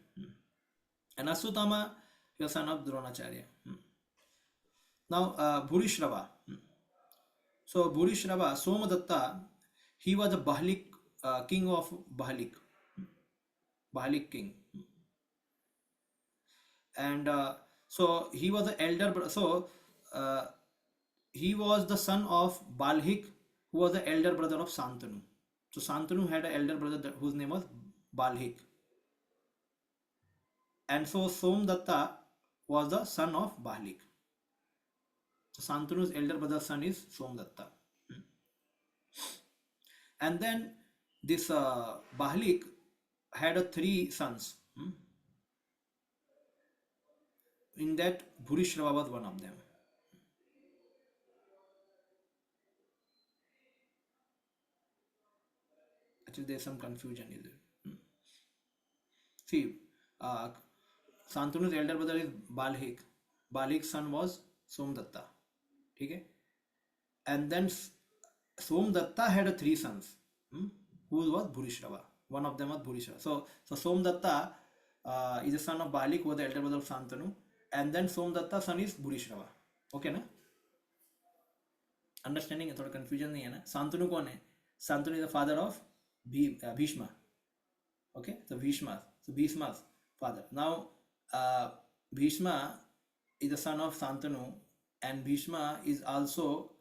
And Asutama, he was son of Dronacharya. Now, Bhurishrava. So, Bhurishrava, Somadatta, he was the Bahlik, king of Bahlik. Bahlik king. And so, he was the elder brother. So, uh, he was the son of Balhik, who was the elder brother of Santanu. So, Santanu had an elder brother whose name was Balhik. And so, Somdatta was the son of Bahlik. So Santanu's elder brother's son is Somdatta. And then this Bahlik had three sons. In that, Bhurishrava was one of them. Actually, there's some confusion here. See, uh, Santanu's elder brother is Balhik. Balhik's son was Somdatta. Okay? And then Somdatta had three sons. Who was Bhurishrava. One of them was Bhurishrava. So Somdatta is the son of Balik, who was the elder brother of Santanu. And then Somdatta's son is Bhurishrava. Okay, na? Understanding? थोड़ा confusion नहीं है ना? Santanu कौन है? Santanu is the father of Bhishma. Okay, so Bhishma's father. Now, Bhishma is the son of Santanu, and Bhishma is also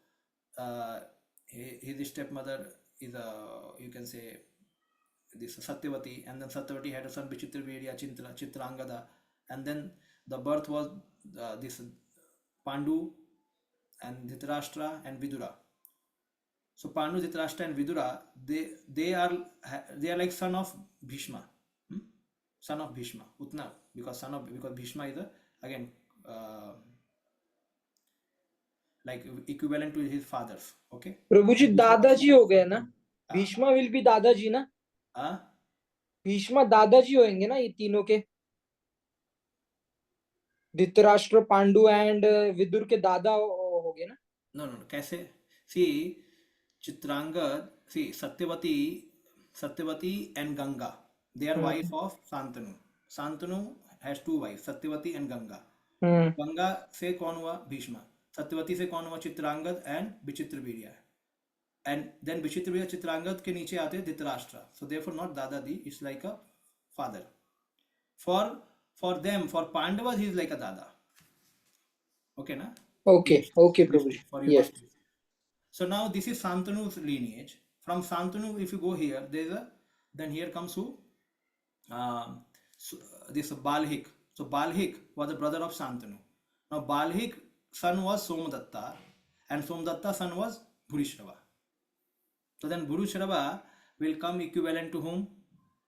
his stepmother is you can say this Satyavati, and then Satyavati had a son Vichitravirya, Chitrangada, and then the birth was this Pandu and Dhritarashtra and Vidura. So Pandu, Dhritarashtra and Vidura, they are like son of Bhishma, son of Bhishma, Utna, because Bhishma is again like equivalent to his fathers. Okay. प्रभु जी दादाजी हो गए ना, हाँ। Bheeshma will be दादाजी ना, भीष्मा दादाजी होंगे ना ये तीनों के, धृतराष्ट्र, पांडु एंड विदुर के दादा हो गए ना. No, कैसे? See, Chitrangad, see Satyavati and Ganga, they are wife of Santanu. Santanu has two wives, Satyavati and Ganga. Ganga से कौन हुआ? Bhishma. Satyavati से कौन हुआ? Chitrangad and Vichitravirya. And then Vichitravirya, Chitrangad के नीचे आते Dhritarashtra. So therefore not Dadadi, it's like a father. For them, for Pandavas, he is like a Dada. Okay, na? Okay, Prabhuji. For you Yes. So now this is Santanu's lineage. From Santanu, if you go here, then here comes who? This Balhik. So Balhik was the brother of Santanu. Now Balhik son was Somdatta, and Somdatta's son was Bhurishrava. So then Bhurishrava will come equivalent to whom?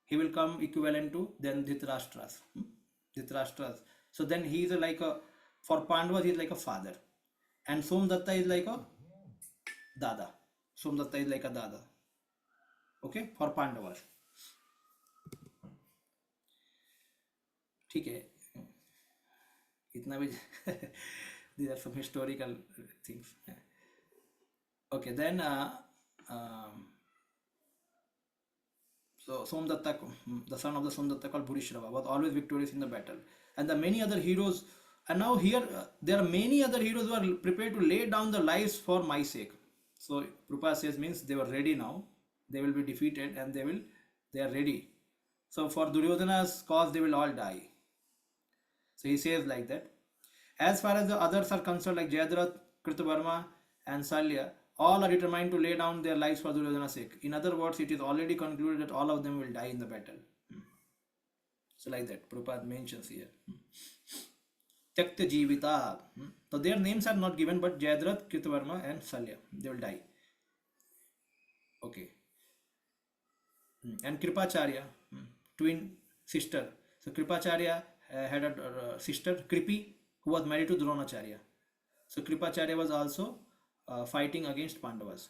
He will come equivalent to then Dhritarashtra's. So then he is for Pandavas he is like a father, and Somdatta is like a Dada. Somdatta is like a Dada. Okay, for Pandavas. ठीक है, इतना भी these are some historical things. Okay, then so Somdatta, the son of the Somdatta called Bhurishrava, was always victorious in the battle, and the many other heroes. And now here there are many other heroes who are prepared to lay down their lives for my sake. So Prabhupada says means they were ready now. They will be defeated and they are ready. So for Duryodhana's cause they will all die. So he says like that. As far as the others are concerned, like Jayadratha, Kritavarma and Salya, all are determined to lay down their lives for Duryodhana's sake. In other words, it is already concluded that all of them will die in the battle. So like that, Prabhupada mentions here. Tyakta Jivita. So their names are not given, but Jayadratha, Kritavarma and Salya, they will die. Okay. And Kripacharya, twin sister. So Kripacharya had a sister, Kripi, who was married to Dronacharya. So Kripacharya was also fighting against Pandavas.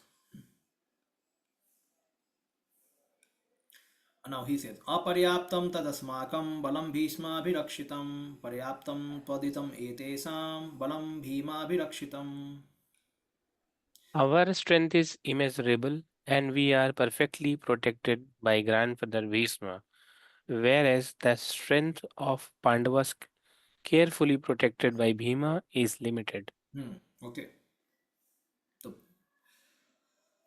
Now he says, Aparyaptam tadasmakam balam bhishma bhirakshitam paryaptam tvaditam etesam balam bhima bhirakshitam. Our strength is immeasurable and we are perfectly protected by grandfather Bhishma, whereas the strength of Pandavas carefully protected by Bhima is limited. Okay.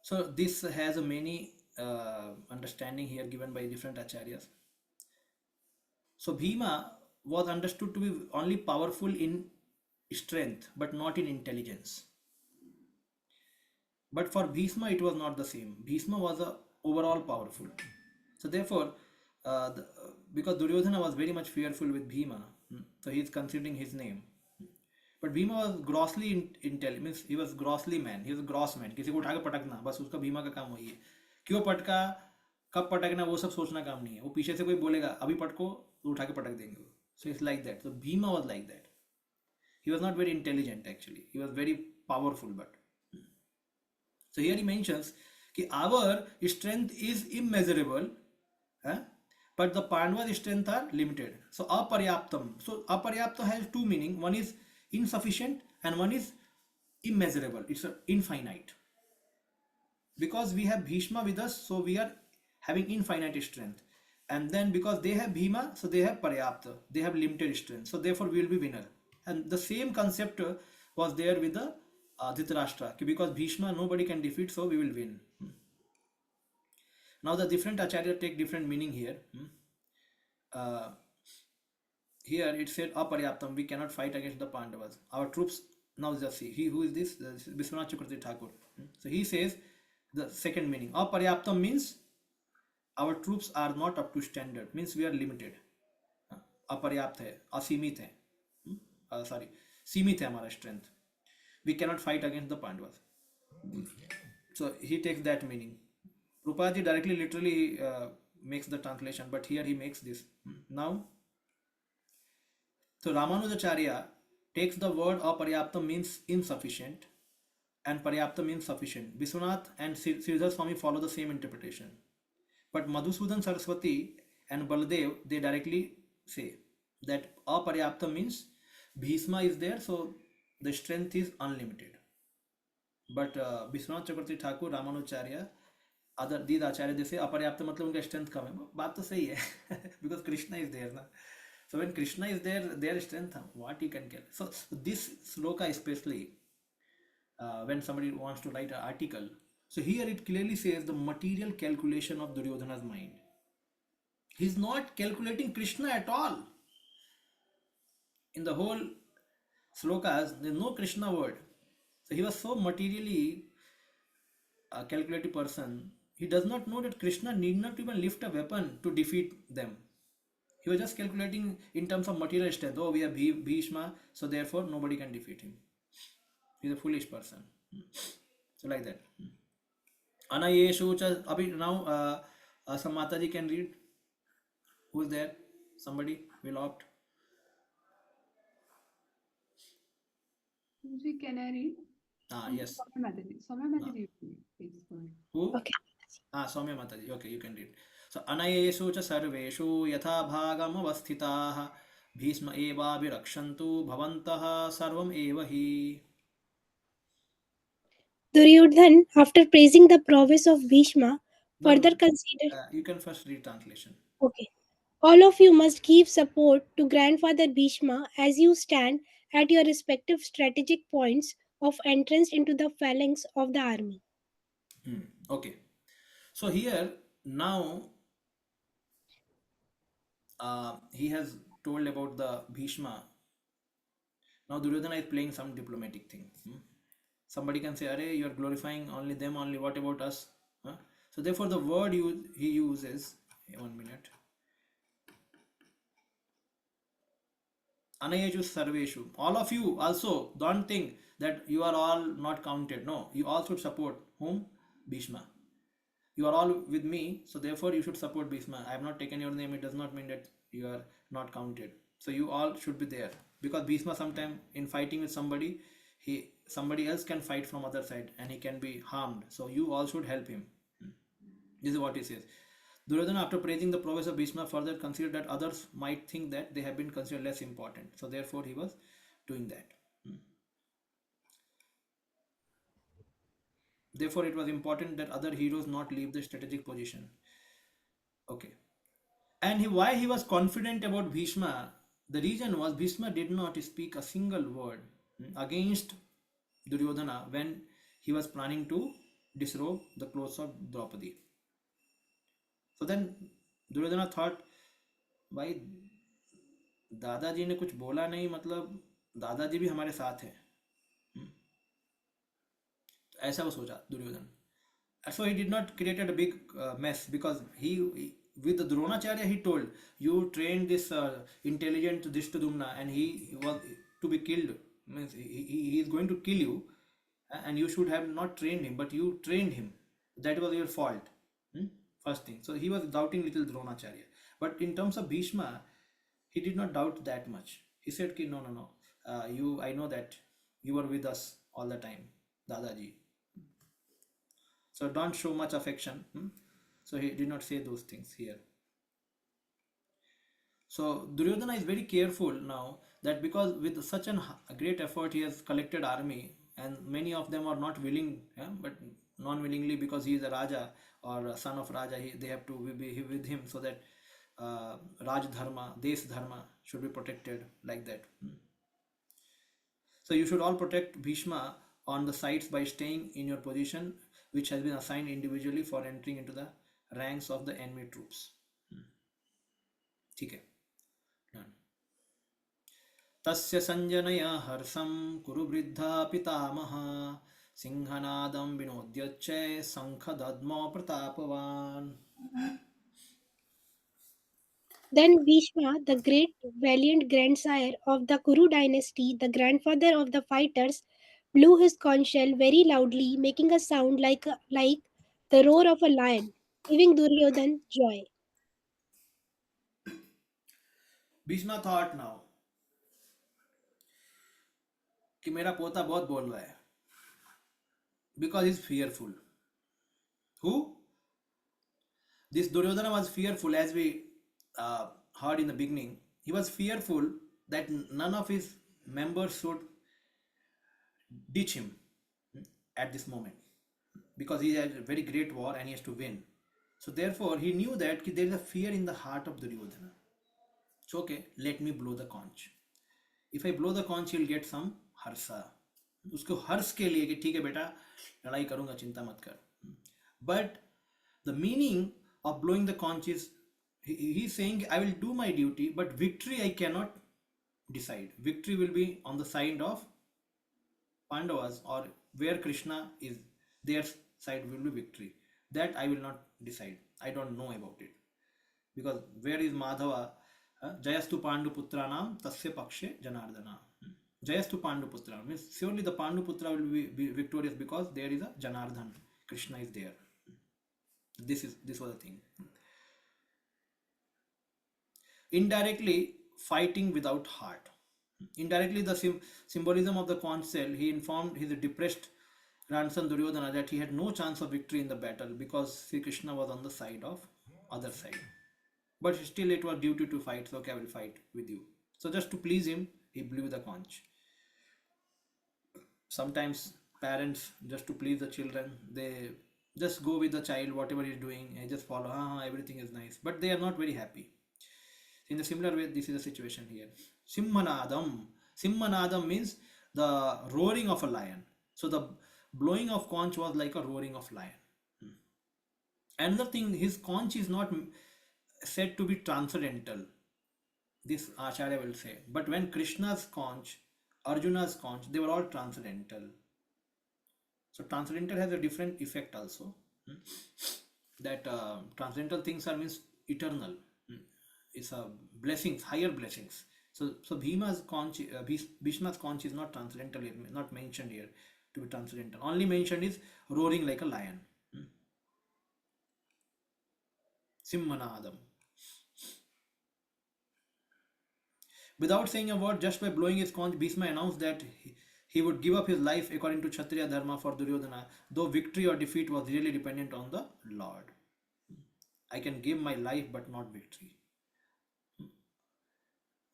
So this has a many understanding here given by different acharyas. So Bhima was understood to be only powerful in strength but not in intelligence. But for Bhishma it was not the same. Bhishma was overall powerful. So therefore, because Duryodhana was very much fearful with Bhima, so he is considering his name. But Bhima was grossly intelligent, means he was grossly man, he was a gross man. किसी को उठा के पटकना, बस उसका भीमा का काम वही है. क्यों पटका, कब पटकना, वो सब सोचना काम नहीं है. वो पीछे से कोई बोलेगा अभी पटको तो उठा के पटक देंगे वो. So it's like that. So Bhima was like that. He was not very intelligent actually. He was very powerful, but so here he mentions कि our strength is immeasurable, huh? But the Pandavas' strength are limited. So aparyaptam. So aparyapta has two meaning. One is insufficient and one is immeasurable. It's infinite. Because we have Bhishma with us, so we are having infinite strength. And then because they have Bhima, so they have Paryapta. They have limited strength. So therefore we will be winner. And the same concept was there with the Dhritarashtra. Because Bhishma nobody can defeat, so we will win. Now the different Acharya take different meaning here. Uh, Here it said aparyaptam, we cannot fight against the Pandavas. Our troops, now just see, he who is this? Biswanath Chakravarti Thakur. So he says the second meaning. Aparyaptam means our troops are not up to standard, means we are limited. अपर्याप्त है, असीमित है, sorry सीमित है हमारा strength. We cannot fight against the Pandavas. So he takes that meaning. Rupaji directly literally makes the translation, but here he makes this. Now, so Ramanujacharya takes the word aparyapta means insufficient and paryapta means sufficient. Biswanath and Sridhar Swami follow the same interpretation. But Madhusudan Saraswati and Baladev, they directly say that aparyapta means Bhishma is there, so the strength is unlimited. But Biswanath Chakravarti Thakur, Ramanujacharya, other these acharya, they say aparyapta मतलब उनका strength कम है. बात तो सही है because Krishna is there ना. So when Krishna is there, their strength, what you can get. So this sloka especially, when somebody wants to write an article, so here it clearly says the material calculation of Duryodhana's mind. He's not calculating Krishna at all. In the whole slokas, there's no Krishna word. So he was so materially a calculative person. He does not know that Krishna need not even lift a weapon to defeat them. He was just calculating in terms of material strength. Oh, we have Bhishma, so therefore nobody can defeat him. He's a foolish person. So like that. Anayeshu cha, abhi now some Mataji can read. Who is there? Somebody will opt. Ji, can I read? Yes. Soumya Mataji, please go ahead. Who? Okay. Soumya Mataji. Okay, you can read. So anayeshu cha sarveshu yatha bhagam avasthitaah Bhishma eva virakshantu bhavantah sarvam eva hi. Duryodhan, after praising the prowess of Bhishma, further considered. You can first read translation. Okay. All of you must give support to Grandfather Bhishma as you stand at your respective strategic points of entrance into the phalanx of the army. Okay. So here now he has told about the Bhishma. Now Duryodhana is playing some diplomatic thing. Somebody can say, "Arey, you are glorifying only them only. What about us?" So therefore, the word he uses. 1 minute. Anayeju sarveshu. All of you also don't think that you are all not counted. No, you all should support whom? Bhishma. You are all with me, so therefore you should support Bhishma. I have not taken your name. It does not mean that you are not counted. So you all should be there, because Bhishma sometime in fighting with somebody, somebody else can fight from other side and he can be harmed. So you all should help him. This is what he says. Duryodhana, after praising the prowess of Bhishma, further considered that others might think that they have been considered less important. So therefore he was doing that. Therefore it was important that other heroes not leave the strategic position. Okay. And why he was confident about Bhishma, the reason was Bhishma did not speak a single word against Duryodhana when he was planning to disrobe the clothes of Draupadi. So then Duryodhana thought, भाई दादाजी ने कुछ बोला नहीं, मतलब दादाजी भी हमारे साथ हैं. ऐसा वो सोचा Duryodhan. So he did not create a big mess, because he with the Dronacharya he told, you trained this intelligent Drishtadumna and he was to be killed, means he is going to kill you, and you should have not trained him, but you trained him. That was your fault. First thing. So he was doubting little Dronacharya. But in terms of Bhishma, he did not doubt that much. He said, Ki, no, no, no. I know that you were with us all the time, Dadaji. So don't show much affection. So he did not say those things here. So Duryodhana is very careful now that because with such a great effort he has collected army and many of them are not willing, but non-willingly because he is a Raja or a son of Raja, they have to be with him so that Raj Dharma, Desh Dharma should be protected like that. So you should all protect Bhishma on the sides by staying in your position which has been assigned individually for entering into the ranks of the enemy troops. ठीक है. Done. तस्य संजनया हर्षं कुरु वृद्धा पितामह सिंहनादं विनोद्यच्च शंखदद्मो प्रतापवान्. Then Bhishma, the great valiant grandsire of the Kuru dynasty, the grandfather of the fighters, blew his conch shell very loudly, making a sound like the roar of a lion, giving Duryodhan joy. Bhishma thought now कि मेरा पोता बहुत बोल रहा है because he's fearful. Who? This Duryodhana was fearful, as we heard in the beginning. He was fearful that none of his members should ditch him at this moment because he has a very great war and he has to win. So therefore he knew that there is a fear in the heart of Duryodhana. So okay, let me blow the conch. If I blow the conch, he'll get some harsha. उसको हर्ष के लिए कि ठीक है बेटा लड़ाई करूंगा चिंता मत कर. But the meaning of blowing the conch is he's saying I will do my duty, but victory I cannot decide. Victory will be on the side of Pandavas or where Krishna is, their side will be victory. That I will not decide. I don't know about it. Because where is Madhava? Jayastu Pandu Putranam Tasya Pakshe Janardana. Jayastu Pandu Putra means surely the Pandu Putra will be victorious because there is a Janardhan. Krishna is there. This was the thing. Indirectly fighting without heart. Indirectly the symbolism of the conch shell, he informed his depressed grandson Duryodhana that he had no chance of victory in the battle because Sri Krishna was on the side of other side. But still it was duty to fight, so okay, I will fight with you. So just to please him, he blew the conch. Sometimes parents, just to please the children, they just go with the child, whatever he's doing, and just follow, everything is nice. But they are not very happy. In a similar way, this is the situation here. Simhanadam. Simhanadam means the roaring of a lion. So the blowing of conch was like a roaring of lion. Another thing, his conch is not said to be transcendental. This Acharya will say. But when Krishna's conch, Arjuna's conch, they were all transcendental. So transcendental has a different effect also. That transcendental things are means eternal. It's a blessings, higher blessings. So Bhima's conch, Bhishma's conch is not transcendental, not mentioned here to be transcendental. Only mentioned is roaring like a lion. Simhanadam. Without saying a word, just by blowing his conch, Bhishma announced that he would give up his life according to Kshatriya Dharma for Duryodhana, though victory or defeat was really dependent on the Lord. I can give my life but not victory.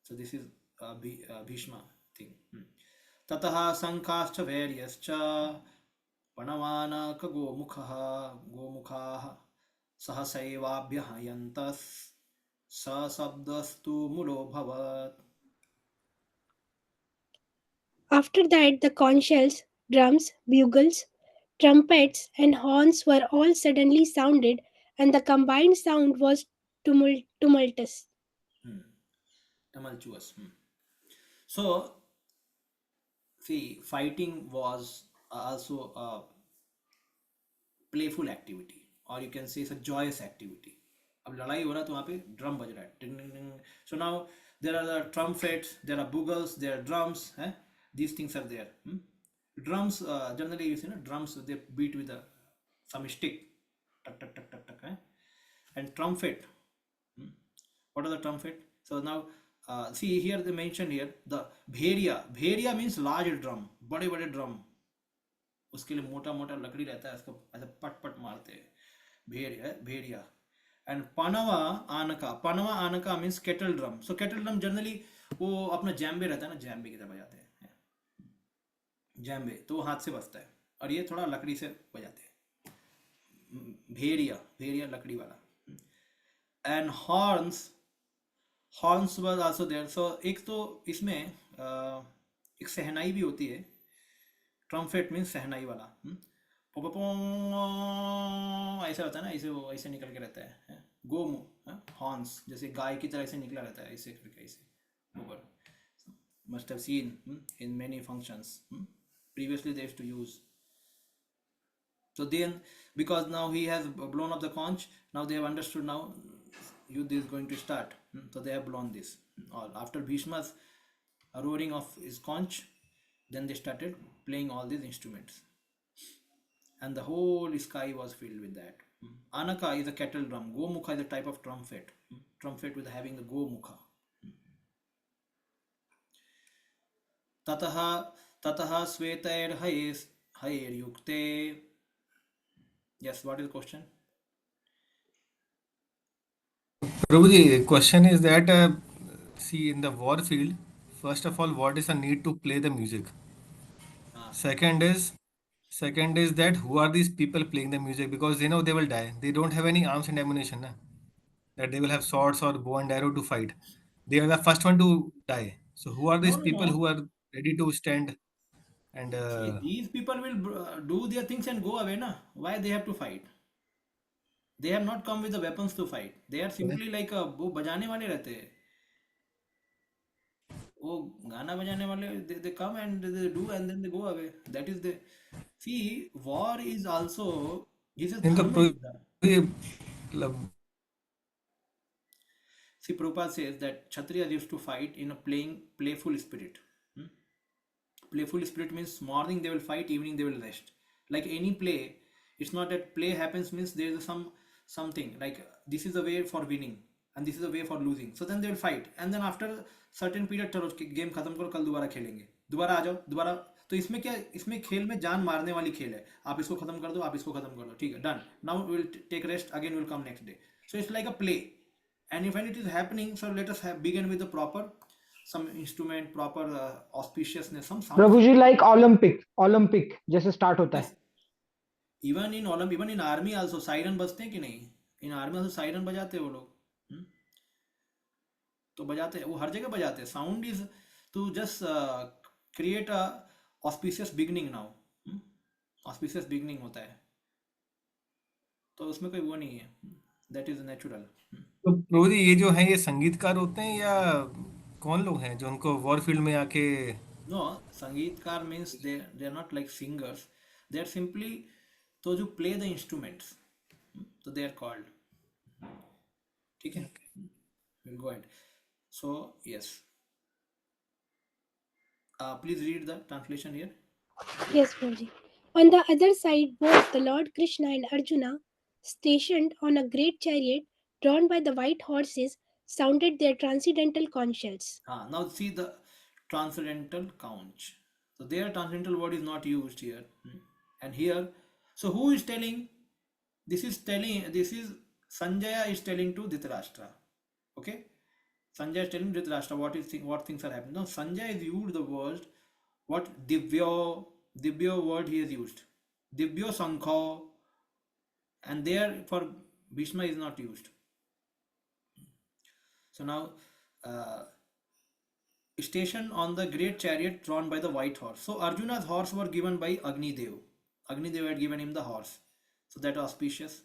So this is Bhishma thing. Tataha sankhascha varyascha panavana ka gomukhaha sahasaivaabhyaha yantas sa sabdastu mulo bhavat. After that, the conch shells, drums, bugles, trumpets, and horns were all suddenly sounded, and the combined sound was tumultuous. Tumultuous. So, see, fighting was also a playful activity, or you can say it's a joyous activity. अब लड़ाई हो रहा है तो वहाँ पे drum बज रहा है टिंग टिंग टिंग. So now there are the trumpets, there are bugles, there are drums. These things are there. Drums generally you see drums they beat with some stick, tuck tuck tuck tuck tuck. and trumpet. What are the trumpet? So now see here they mention here the bheriya. Bheriya means large drum, बड़े drum. उसके लिए मोटा मोटा लकड़ी रहता है, उसको ऐसे पट पट मारते हैं, भेड़िया. एंड पनवा आनका मीन्स केटल ड्रम. सो केटल ड्रम जनरली वो अपना जैम्बे रहता है ना, जैम्बे की तरह बजाते हैं, जैम्बे तो वो हाथ से बजता है, और ये थोड़ा लकड़ी से बजाते हैं. भेड़िया लकड़ी वाला. And horns was also there. So एक तो इसमें एक सहनाई भी होती है. ट्रम्पेट मीन्स सहनाई वाला. ऐसा होता है ना, ऐसे वो ऐसे निकल के रहता है, हॉर्न्स जैसे गाय की तरह ऐसे निकला रहता है, ऐसे करके ऐसे ऊपर. Must have seen in many functions. Previously they used to use. So then, because now he has blown up the conch, now they have understood now Yuddha is going to start. So they have blown this. All after Bhishma's roaring of his conch, then they started playing all these instruments, and the whole sky was filled with that. Anaka is a kettle drum. Gomukha is a type of trumpet. Trumpet with having the Gomukha. Tataha swetair hayir yukte. Yes, what is the question? Prabhuji, the question is that see, in the war field, first of all, what is the need to play the music? Second is that who are these people playing the music, because they know they will die. They don't have any arms and ammunition, na? That they will have swords or bow and arrow to fight. They are the first one to die. So who are these people No. who are ready to stand and See, these people will do their things and go away, na? Why they have to fight? They have not come with the weapons to fight. They are simply like वो बजाने वाले रहते हैं. वो गाना बजाने वाले, they come and they do and then they go away. That is the. See, war is also is a इनका dharma yuddha. मतलब See, Prabhupada says that Kshatriyas used to fight in a playful spirit. Playful spirit means morning they will fight, evening they will rest. Like any play, it's not that play happens means there is something like this is the way for winning and this is the way for losing. So then they will fight, and then after certain period चलो game खत्म करो, कल दोबारा खेलेंगे, दोबारा आ जाओ, दोबारा. तो इसमें क्या, इसमें खेल में जान मारने वाली खेल है. आप इसको खत्म कर दो, आप इसको खत्म कर दो, ठीक है, done. Now will take rest, again will come next day. So it's like a play. And when it is happening, so let us begin with the proper some instrument, proper auspiciousness, some sound. Prabhu ji like Olympic जैसे start होता है. Yes. Even in army also siren बजते हैं कि नहीं? In army also siren बजाते हैं वो लोग. तो बजाते हैं, वो हर जगह बजाते हैं. Sound is to just create a auspicious beginning now. Auspicious beginning होता है. तो उसमें कोई वो नहीं है. That is natural. तो प्रभु जी, ये जो है ये संगीतकार होते हैं या कौन लोग हैं जो उनको वॉर फील्ड में आके? No, संगीतकार means they are not like singers. They are simply those who play the instruments. So they are called. ठीक है? We'll go ahead. So yes. Please read the translation here. Yes, Prabhuji. On the other side, both the Lord Krishna and Arjuna, stationed on a great chariot drawn by the white horses, sounded their transcendental conch shells. Now see the transcendental conch. So their transcendental word is not used here. And here, so who is telling? This is Sanjaya is telling to Dhritarashtra. Okay? Sanjaya is telling Dhritarashtra what things are happening. Now Sanjaya is used the word, what Divyo word he has used. Divyo Sankho, and there for Bhishma is not used. So now station on the great chariot drawn by the white horse. So Arjuna's horse were given by Agni Dev. Agni Dev had given him the horse. So that was auspicious.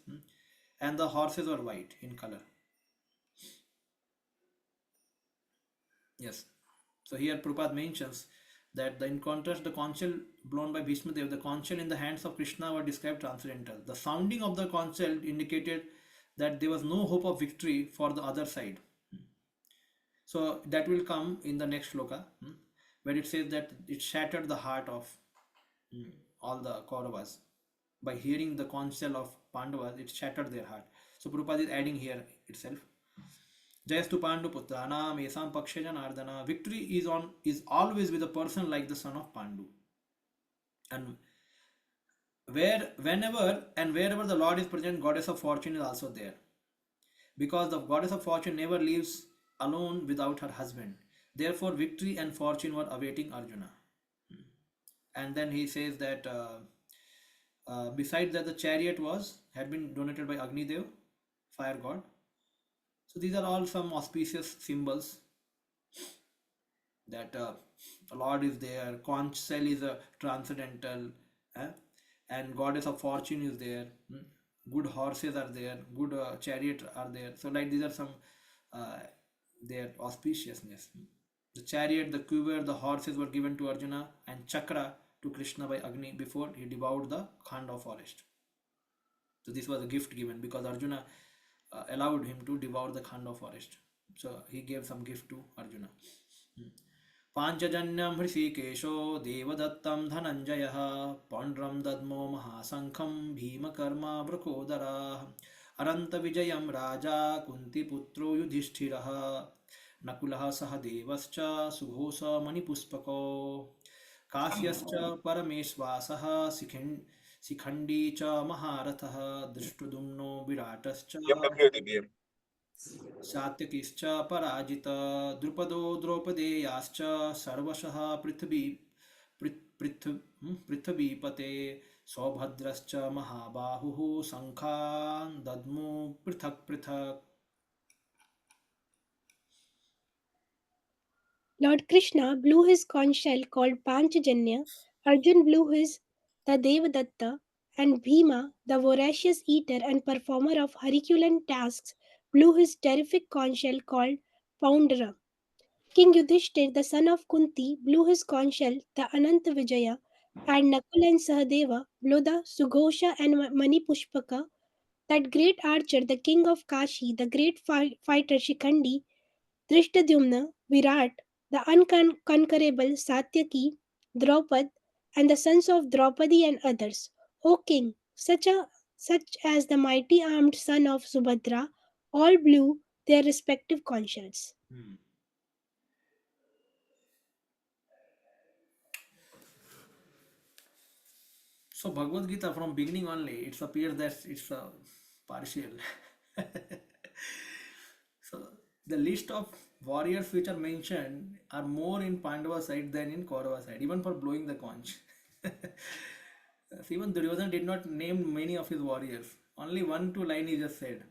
And the horses were white in color. Yes. So here Prabhupada mentions that in contrast, the conch shell blown by Bhishma Dev, the conch shell in the hands of Krishna were described transcendental. The sounding of the conch shell indicated that there was no hope of victory for the other side. So that will come in the next shloka, where it says that it shattered the heart of all the Kauravas by hearing the conch shell of Pandavas, it shattered their heart. So Prabhupada is adding here itself. Jayastu Pandu Putranam Esam Paksha Janardana. Victory is always with a person like the son of Pandu. And wherever the Lord is present, goddess of fortune is also there. Because the goddess of fortune never leaves alone without her husband. Therefore, victory and fortune were awaiting Arjuna. And then he says that besides that, the chariot had been donated by Agni Dev, fire god. So these are all some auspicious symbols that the Lord is there. Conch shell is a transcendental, eh? And goddess of fortune is there. Good horses are there. Good chariot are there. So like these are some their auspiciousness. The chariot, the quiver, the horses were given to Arjuna, and chakra to Krishna by Agni before he devoured the Khanda forest. So this was a gift given because Arjuna allowed him to devour the Khanda forest. So he gave some gift to Arjuna. पाञ्चजन्यं हृषीकेशो देवदत्तं धनञ्जयः पौण्ड्रं दद्मो महाशङ्खं भीमकर्मा वृकोदराः अनन्तविजयं राजा कुन्तीपुत्रो युधिष्ठिरः नकुलः सह देवश्च सुघोषमणिपुष्पको काश्यश्च परमेश्वासः शिखण्डी च महारथः दृष्टुदुम्नो विराटश्च सात्यकिश्च पराजित द्रुपदो द्रौपदेयाश्च सर्वशः पृथ्वीपते सौभद्रश्च महाबाहुः शङ्खान् दद्मो पृथक् पृथक्. Lord Krishna blew his conch shell called Panchajanya, Arjun blew his the Devadatta, and Bhima, the voracious eater and performer of Herculean tasks, blew his terrific conch shell called Poundra. King Yudhishthir, the son of Kunti, blew his conch shell, the Ananta Vijaya, and Nakul and Sahadeva blew the Sughosha and Manipushpaka. That great archer, the king of Kashi, the great fighter Shikhandi, Drishtadyumna, Virat, the unconquerable Satyaki, Draupad, and the sons of Draupadi and others. O king, such as the mighty armed son of Subhadra, all blew their respective conch shells. So Bhagavad Gita from beginning only, it appears that it's partial. So the list of warriors which are mentioned are more in Pandava side than in Kaurava side, even for blowing the conch. So even Duryodhana did not name many of his warriors. Only 1-2 line he just said.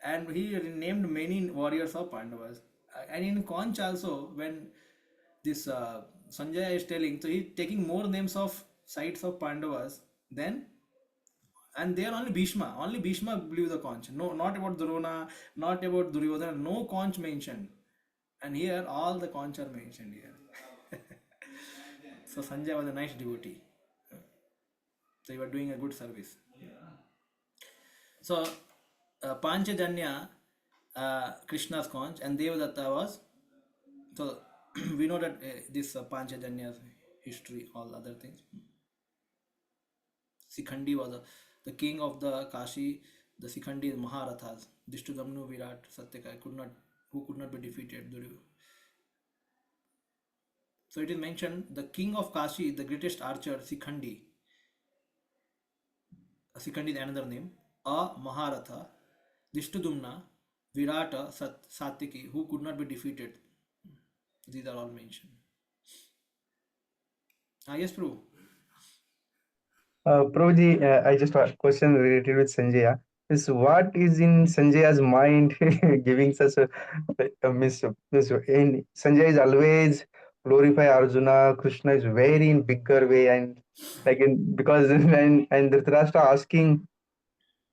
And he named many warriors of Pandavas. And in conch also, when this Sanjaya is telling, so he's taking more names of sites of Pandavas than, and there only Bhishma blew the conch. No, not about Drona, not about Duryodhana, no conch mentioned. And here all the conch are mentioned here. So Sanjaya was a nice devotee. So you are doing a good service. So Panchajanya, Krishna's conch, and Devadatta was, so we know that this Panchajanya's history, all other things. Sikhandi was the king of the Kashi. The Sikhandi is Maharathas. Dishtudamnu Virat Satyaka who could not be defeated. So it is mentioned the king of Kashi, the greatest archer, Sikhandi. Sikhandi is another name. A Maharatha, Dishtudumna, Virata, Satyaki, who could not be defeated. These are all mentioned. Yes, Prabhu. Prabhuji, I just have a question related with Sanjaya. Is what is in Sanjaya's mind giving such a and Sanjaya is always glorify Arjuna, Krishna is very in bigger way and like in because and Dhritarashtra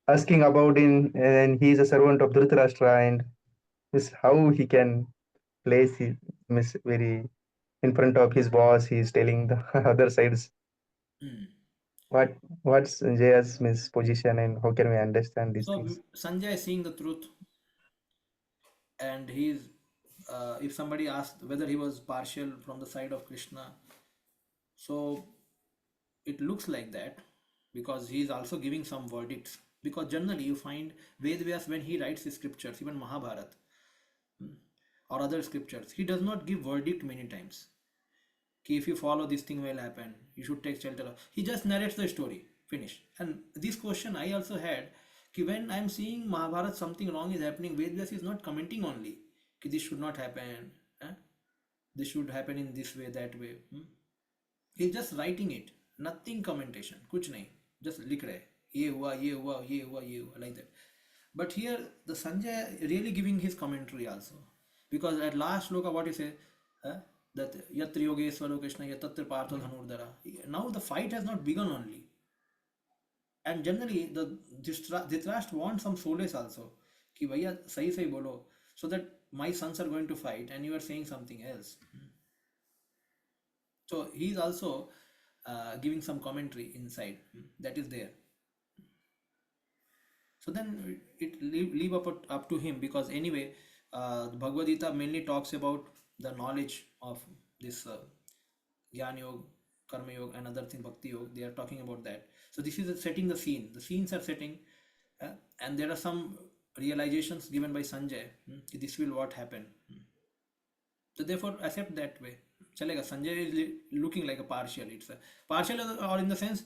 asking about in and he is a servant of Dhritarashtra and is how he can place his very in front of his boss. He is telling the other sides. What's Sanjaya's position and how can we understand these So things? Sanjay is seeing the truth, and he's if somebody asked whether he was partial from the side of Krishna, so it looks like that, because he is also giving some verdicts. Because generally you find Vedvyas, when he writes his scriptures, even Mahabharata or other scriptures, he does not give verdict many times. Ki if you follow this thing will happen, you should take shelter. He just narrates the story, finish. And this question I also had, ki when I am seeing Mahabharata something wrong is happening, Vedvyas is not commenting only, ki this should not happen, this should happen in this way, that way. He's just writing it, nothing commentation, कुछ नहीं, just लिख रहे, ये हुआ, ये हुआ, ये हुआ, ये हुआ, like that. But here the Sanjay really giving his commentary also, because at last shloka what he say, that yatra yogeshwaro Krishna yatatra partho dhanurdara. Now the fight has not begun only, and generally the Dhritarashtra wants some solace also, कि भैया सही सही बोलो, so that my sons are going to fight and you are saying something else. So he is also giving some commentary inside, that is there. So then it leave up to him, because anyway the Bhagavad Gita mainly talks about the knowledge of this Jnana Yoga, Karma Yoga and other thing, Bhakti Yoga. They are talking about that. So this is setting the scene. The scenes are setting, and there are some realizations given by Sanjay. This will what happen. So therefore accept that way. Chalega. Sanjay is looking like a partial. It's a partial, or in the sense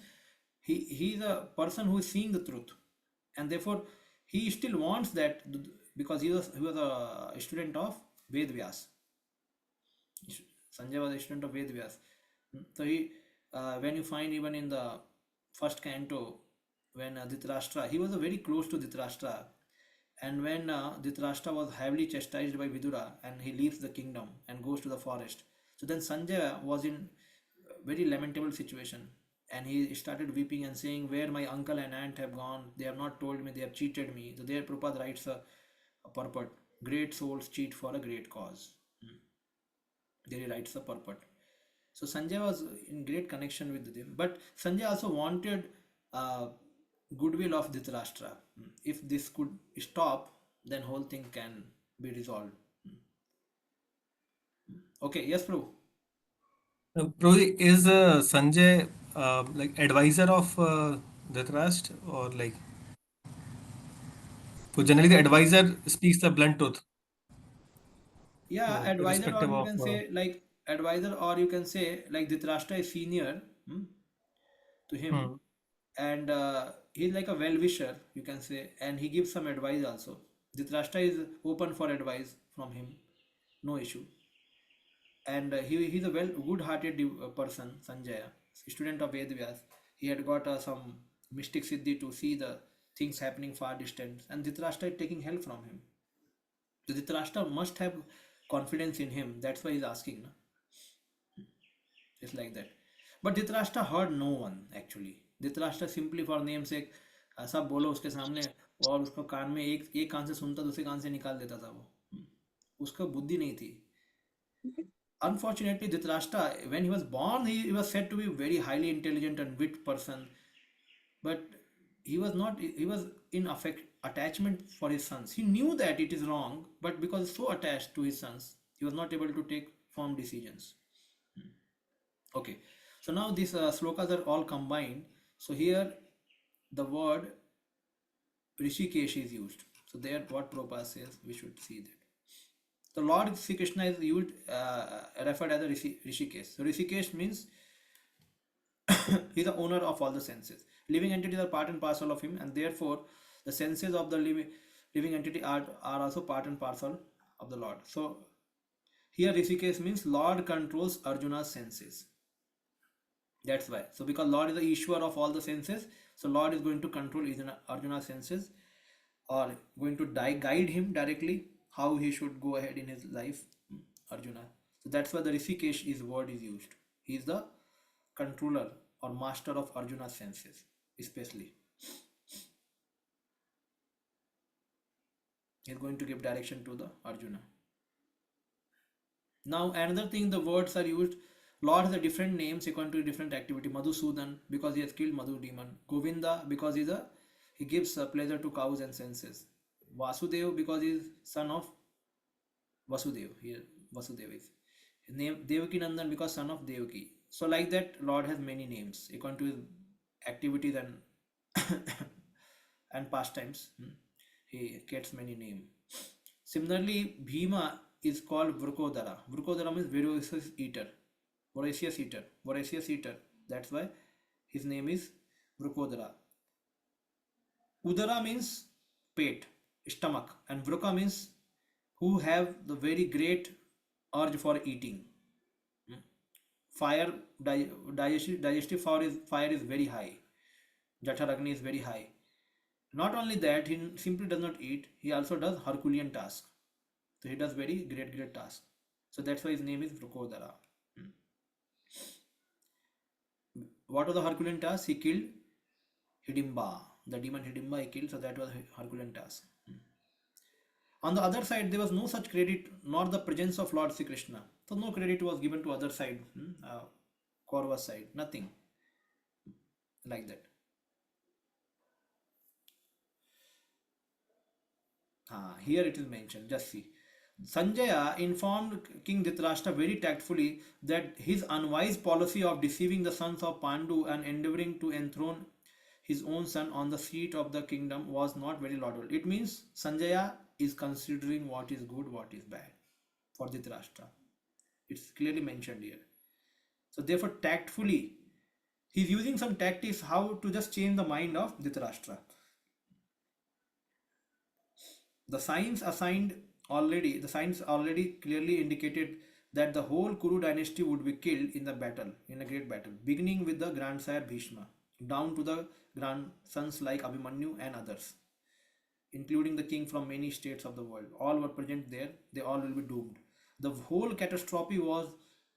he is a person who is seeing the truth, and therefore he still wants that, because he was a student of Ved Vyas. Sanjay was a student of Ved Vyas. So he, when you find even in the first canto, when Dhritarashtra, he was very close to Dhritarashtra, and when Dhritarashtra was heavily chastised by Vidura and he leaves the kingdom and goes to the forest, so then Sanjay was in very lamentable situation, and he started weeping and saying, where my uncle and aunt have gone, they have not told me, they have cheated me. So there Prabhupada writes a purport, great souls cheat for a great cause. There he writes a purport. So Sanjay was in great connection with them, but Sanjay also wanted goodwill of Dhritarashtra. If this could stop, then whole thing can be resolved. Okay, yes, Prabhu. Prabhuji, is Sanjay like advisor of Dhritarashtra, or like? So generally, the advisor speaks the blunt truth. Yeah, So advisor, or irrespective you of. can say like advisor, or you can say like Dhritarashtra is senior to him, and he's like a well-wisher, you can say, and he gives some advice also. Dhritarashtra is open for advice from him, no issue. And he's a good-hearted person, Sanjaya, student of Vedvyas. He had got some mystic siddhi to see the things happening far distant, and Dhritarashtra is taking help from him. So Dhritarashtra must have confidence in him. That's why he's asking. No? It's like that. But Dhritarashtra heard no one actually. Dhritarashtra simply for namesake सब बोलो उसके सामने, और उसको कान में एक कान से सुनता, दूसरे कान से निकाल देता था वो. उसका बुद्धि नहीं थी. Unfortunately, Dhritarashtra, when he was born, he was said to be very highly intelligent and wit person, but he was not. He was in attachment for his sons. He knew that it is wrong, but because so attached to his sons, he was not able to take firm decisions. Okay, so now these slokas are all combined. So here, the word Rishikesh is used. So there, what Prabhupada says, we should see that. The Lord Sri Krishna is used, referred as a Rishikesh. So Rishikesh means he is the owner of all the senses. Living entities are part and parcel of him, and therefore the senses of the living entity are also part and parcel of the Lord. So here Rishikesh means Lord controls Arjuna's senses. That's why. So because Lord is the Ishwar of all the senses, so Lord is going to control Arjuna's senses, or going to guide him directly how he should go ahead in his life, Arjuna. So that's why the Rishikesh word is used. He is the controller or master of Arjuna's senses, especially. He is going to give direction to the Arjuna. Now another thing, the words are used. Lord has a different names according to different activity. Madhusudan, because he has killed Madhu demon. Govinda, because he gives pleasure to cows and senses. Vasudev, because he is son of Vasudev. Here Vasudev is his name. Devaki Nandan, because son of Devaki. So like that, Lord has many names according to his activities and and pastimes. He gets many names. Similarly, Bhima is called Vrkodara. Vrkodara means voracious eater. Voracious eater. Voracious eater. That's why his name is Vrkodara. Udara means pet, stomach, and Vruka means who have the very great urge for eating. Fire, digestive fire is very high. Jatharagni is very high. Not only that, he simply does not eat, he also does Herculean tasks. So he does very great tasks. So that's why his name is Vrkodara. What was the Herculean task? He killed Hidimba. The demon Hidimba he killed, so that was Herculean task. On the other side, there was no such credit nor the presence of Lord Sri Krishna. So no credit was given to other side, Kaurava side, nothing like that. Here it is mentioned, just see. Sanjaya informed King Dhritarashtra very tactfully that his unwise policy of deceiving the sons of Pandu and endeavoring to enthrone his own son on the seat of the kingdom was not very laudable. It means Sanjaya is considering what is good, what is bad for Dhritarashtra. It's clearly mentioned here. So therefore, tactfully, he's using some tactics how to just change the mind of Dhritarashtra. The signs already clearly indicated that the whole Kuru dynasty would be killed in a great battle, beginning with the grandsire Bhishma, down to the grandsons like Abhimanyu and others, including the king from many states of the world. All were present there, they all will be doomed. The whole catastrophe was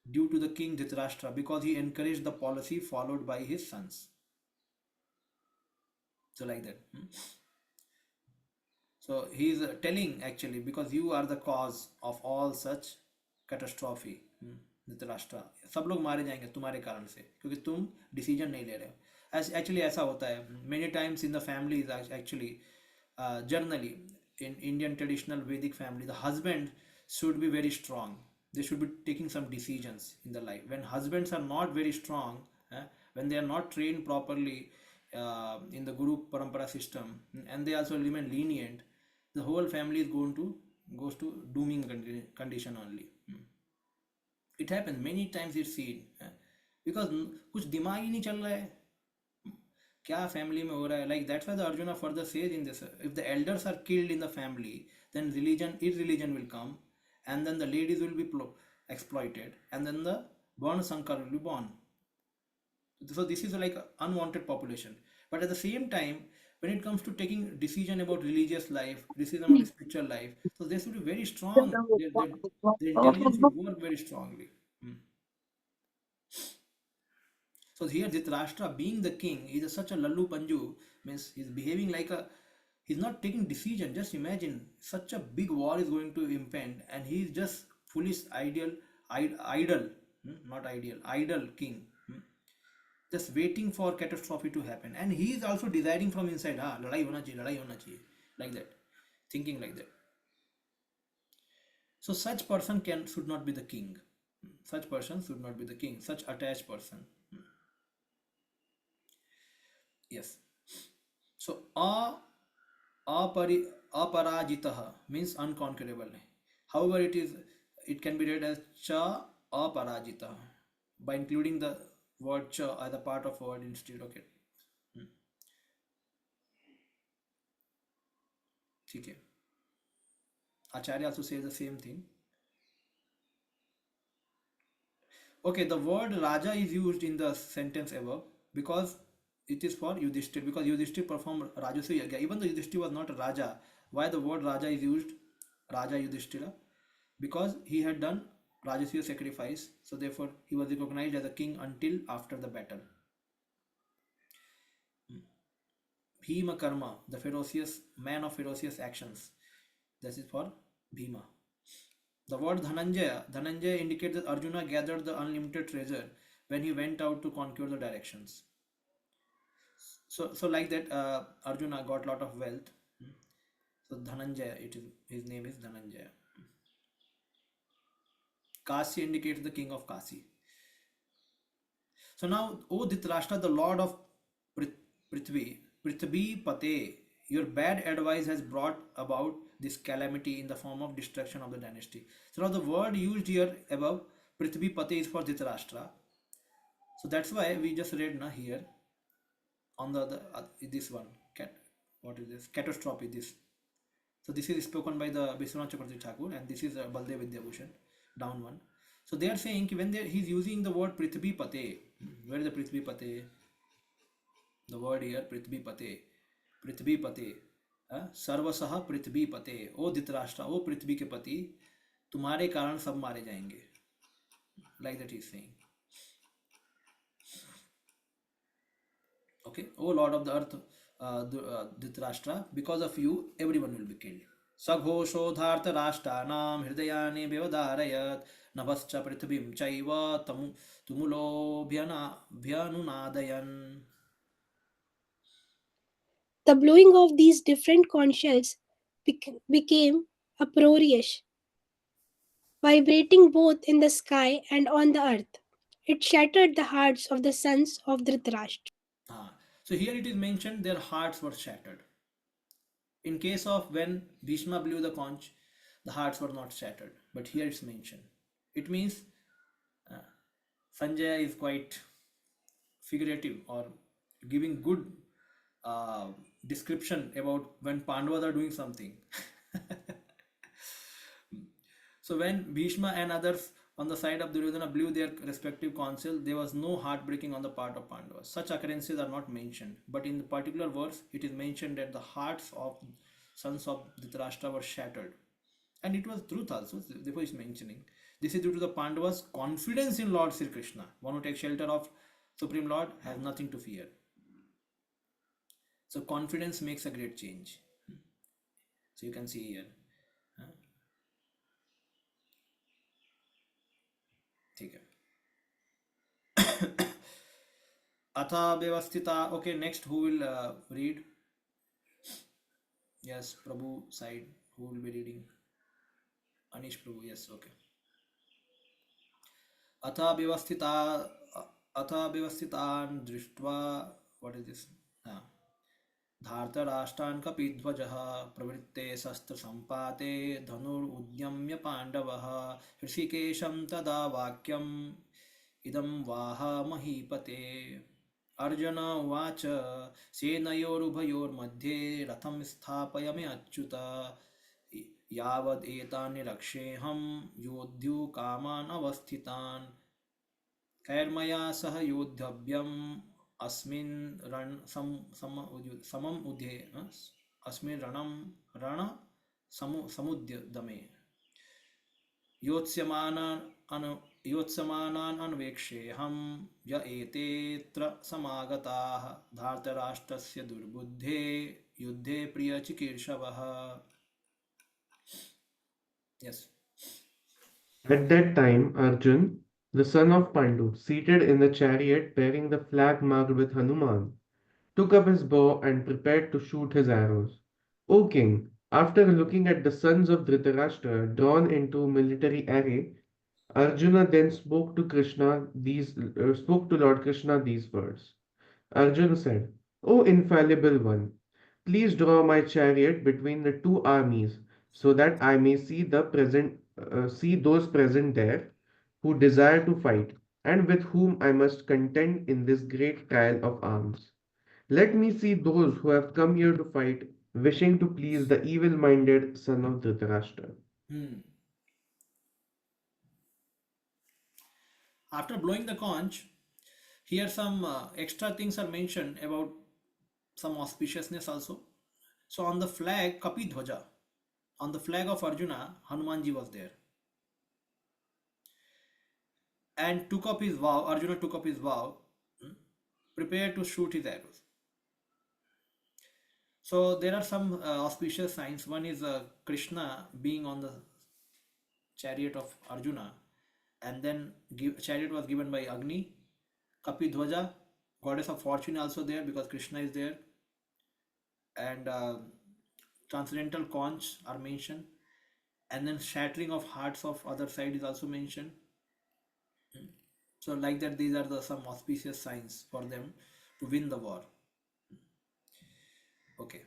due to the king Dhritarashtra because he encouraged the policy followed by his sons. So like that. So he is telling actually, because you are the cause of all such catastrophe. Dhritarashtra सब लोग मारे जाएंगे तुम्हारे कारण से क्योंकि तुम decision नहीं ले रहे हो. Actually ऐसा होता है many times in the families. Actually generally in Indian traditional Vedic family, the husband should be very strong. They should be taking some decisions in the life. When husbands are not very strong, when they are not trained properly in the Guru Parampara system, and they also remain lenient, the whole family is goes to dooming condition only. It happens many times. It's seen because कुछ दिमाग ही नहीं चल रहा है क्या family में हो रहा है. Like that's why the Arjuna further says in this, if the elders are killed in the family, then irreligion will come, and then the ladies will be exploited, and then the Varna Sankar will be born. So this is like unwanted population. But at the same time, when it comes to taking decision about religious life, decision about spiritual life, so they should be very strong. Their intelligence should work very strongly. So here Dhritarashtra, being the king, he is such a lallu panju, means he's behaving like he's not taking decision. Just imagine such a big war is going to impend, and he is just foolish idle king. Just waiting for catastrophe to happen, and he is also desiring from inside, ladai hona chahiye, like that, thinking like that. So such person should not be the king. Such person should not be the king. Such attached person. Yes. So aparajitah means unconquerable. However, it can be read as cha aparajitah by including the word cha as a part of word instead. Okay. Okay. Acharya also says the same thing. Okay, the word Raja is used in the sentence above because it is for Yudhishthir, because Yudhishthir performed Rajasuya Yagya. Even though Yudhishthir was not a Raja, why the word Raja is used? Raja Yudhishthira, because he had done Rajasuya sacrifice, so therefore he was recognized as a king until after the battle. Bhima Karma, the ferocious man of ferocious actions. This is for Bhima. The word Dhananjaya indicates that Arjuna gathered the unlimited treasure when he went out to conquer the directions. So like that, Arjuna got lot of wealth. So Dhananjaya, his name is Dhananjaya. Kasi indicates the king of Kasi. So now, O Dhritarashtra, the lord of Prithvi, Prithvi Pate, your bad advice has brought about this calamity in the form of destruction of the dynasty. So now the word used here above, Prithvi Pate, is for Dhritarashtra. So that's why we just read na here on the this one. What is this? Catastrophe. This. So this is spoken by the Vishwanath Chakravarti Thakur, and this is Baldev Vidyabhushan, down one. So they are saying when he's using the word Prithvi Pate, where is the Prithvi Pate? The word here Prithvi Pate, Prithvi Pate, सर्वसह पृथ्वी पते, ओ धृतराष्ट्र, ओ पृथ्वी के पति, तुम्हारे कारण सब मारे जाएंगे. Like that he is saying. Okay, O Lord of the earth, Dhritarashtra, because of you, everyone will be killed. सघोषोधार्त राष्ट्राणाम हृदयानि व्यवधारयत् नभश्च पृथ्वीं चैव तुमुलोऽभ्यनुनादयन्. The blowing of these different conch shells became uproarious, vibrating both in the sky and on the earth. It shattered the hearts of the sons of Dhritarashtra. So here it is mentioned their hearts were shattered. In case of when Bhishma blew the conch, the hearts were not shattered. But here it's mentioned. It means Sanjaya is quite figurative or giving good description about when Pandavas are doing something. So when Bhishma and others on the side of Duryodhana blew their respective counsel, there was no heartbreaking on the part of Pandavas. Such occurrences are not mentioned, but in the particular verse, it is mentioned that the hearts of sons of Dhritarashtra were shattered. And it was truth also, therefore it's mentioning. This is due to the Pandavas' confidence in Lord Sri Krishna. One who takes shelter of Supreme Lord has nothing to fear. So confidence makes a great change. So you can see here. ठीक है. Atha Vyavasthita. Okay, next who will read? Yes, Prabhu side. Who will be reading? Anish Prabhu. Yes, okay. Atha Vyavasthitan Drishtva. What is this? धार्तराष्ट्रान् कपिध्वजः प्रवृत्ते शस्त्रसम्पाते धनुरुद्यम्य पाण्डवः ऋषिकेशं तदा वाक्यम् इदं वाह महीपते. अर्जुन उवाच सेनयोरुभयोर्मध्ये रथं स्थापय मे अच्युत यावदेतानि रक्षेऽहं योद्धुकामान् अवस्थितान् कैर्मया सह योद्धव्यम् अस्मिन् समम उध्ये अस्मिन् रण समुद्यमे योत्स्यमानान् अन्वेक्षेऽहं य एतेऽत्र समागताः धार्तराष्ट्रस्य दुर्बुद्धे युद्धे प्रियचिकीर्षवः. Yes. At that time, Arjun, the son of Pandu, seated in the chariot bearing the flag marked with Hanuman, took up his bow and prepared to shoot his arrows. O king, after looking at the sons of Dhritarashtra drawn into military array, Arjuna then spoke to Lord Krishna these words. Arjuna said, O infallible one, please draw my chariot between the two armies so that I may see those present there who desire to fight and with whom I must contend in this great trial of arms. Let me see those who have come here to fight, wishing to please the evil-minded son of Dhritarashtra. After blowing the conch, here some extra things are mentioned about some auspiciousness also. So on the flag Kapi Dhwaja, on the flag of Arjuna, Hanumanji was there and took up his vow. Arjuna took up his vow, prepared to shoot his arrows. So there are some auspicious signs. One is Krishna being on the chariot of Arjuna, and then chariot was given by Agni. Kapi Dhwaja, goddess of fortune, also there because Krishna is there, and transcendental conch are mentioned, and then shattering of hearts of other side is also mentioned. So like that, these are the some auspicious signs for them to win the war. Okay.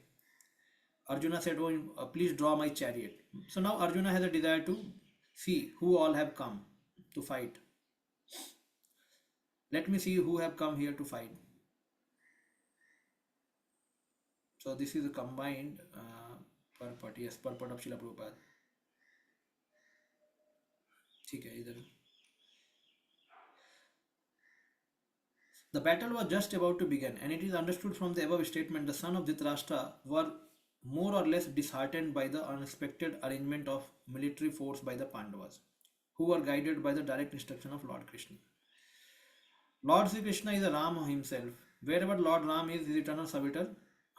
Arjuna said, "Oh, please draw my chariot." So now Arjuna has a desire to see who all have come to fight. Let me see who have come here to fight. So this is a combined purport. Yes, purport of Srila Prabhupada. ठीक है इधर. The battle was just about to begin, and it is understood from the above statement the son of Dhritarashtra were more or less disheartened by the unexpected arrangement of military force by the Pandavas, who were guided by the direct instruction of Lord Krishna. Lord Sri Krishna is a Ram himself. Wherever Lord Ram is, his eternal servitor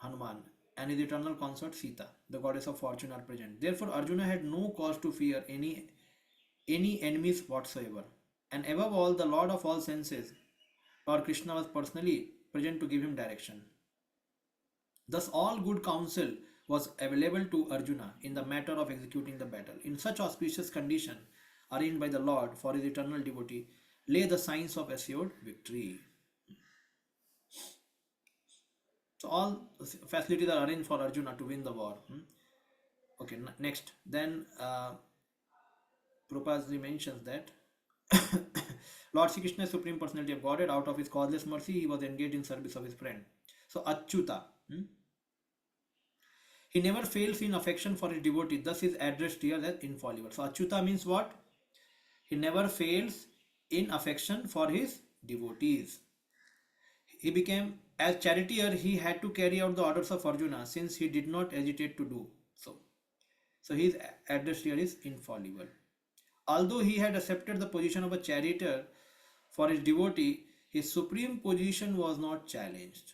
Hanuman and his eternal consort Sita, the goddess of fortune, are present. Therefore, Arjuna had no cause to fear any enemies whatsoever. And above all, the Lord of all senses, Lord Krishna, was personally present to give him direction. Thus, all good counsel was available to Arjuna in the matter of executing the battle. In such auspicious condition, arranged by the Lord for his eternal devotee, lay the signs of assured victory. So, all facilities are arranged for Arjuna to win the war. Okay, next. Then, Prabhupada mentions that Lord Sri Krishna, Supreme Personality of Godhead, out of his causeless mercy, he was engaged in service of his friend. So, Achyuta. He never fails in affection for his devotee, thus is addressed here as infallible. So, Achyuta means what? He never fails in affection for his devotees. He became, as charioteer, he had to carry out the orders of Arjuna since he did not hesitate to do so. So, his address here is infallible. Although he had accepted the position of a charioteer for his devotee, his supreme position was not challenged.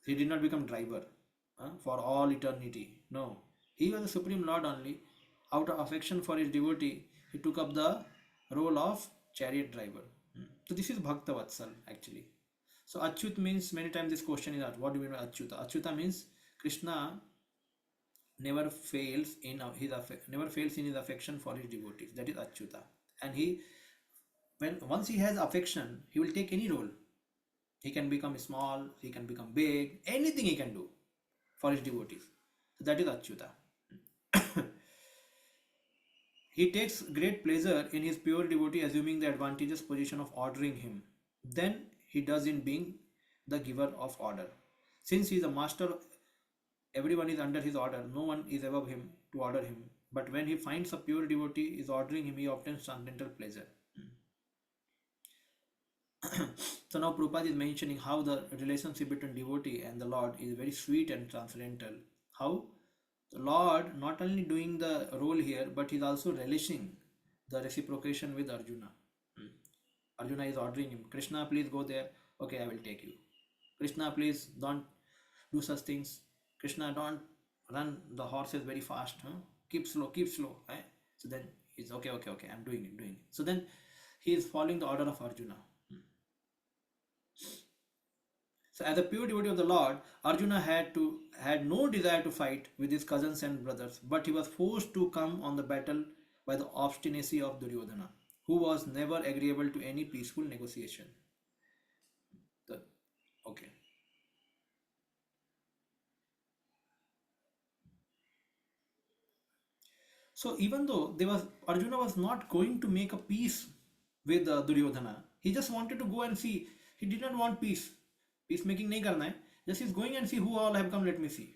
He did not become driver for all eternity. No, he was the supreme lord only. Out of affection for his devotee, he took up the role of chariot driver. So this is Bhakta Vatsal actually. So Achyut means, many times this question is asked, what do you mean by Achyuta? Achyuta means Krishna never fails in his affection for his devotees. That is Achyuta. And once he has affection, he will take any role. He can become small, he can become big, anything he can do for his devotees. So that is Achyuta. He takes great pleasure in his pure devotee assuming the advantageous position of ordering him. Then he does in being the giver of order. Since he is a master, everyone is under his order, no one is above him to order him. But when he finds a pure devotee is ordering him, he obtains transcendental pleasure. So now Prabhupada is mentioning how the relationship between devotee and the Lord is very sweet and transcendental. How the Lord not only doing the role here, but he's also relishing the reciprocation with Arjuna. Arjuna is ordering him, Krishna, please go there. Okay, I will take you. Krishna, please don't do such things. Krishna, don't run the horses very fast. Keep slow, keep slow. So then he's okay, I'm doing it. So then he is following the order of Arjuna. So as a pure devotee of the Lord, Arjuna had no desire to fight with his cousins and brothers, but he was forced to come on the battle by the obstinacy of Duryodhana, who was never agreeable to any peaceful negotiation. Okay. So even though Arjuna was not going to make a peace with Duryodhana, he just wanted to go and see. He did not want peace. Peacemaking nahi karna hai. Just he's going and see who all have come. Let me see.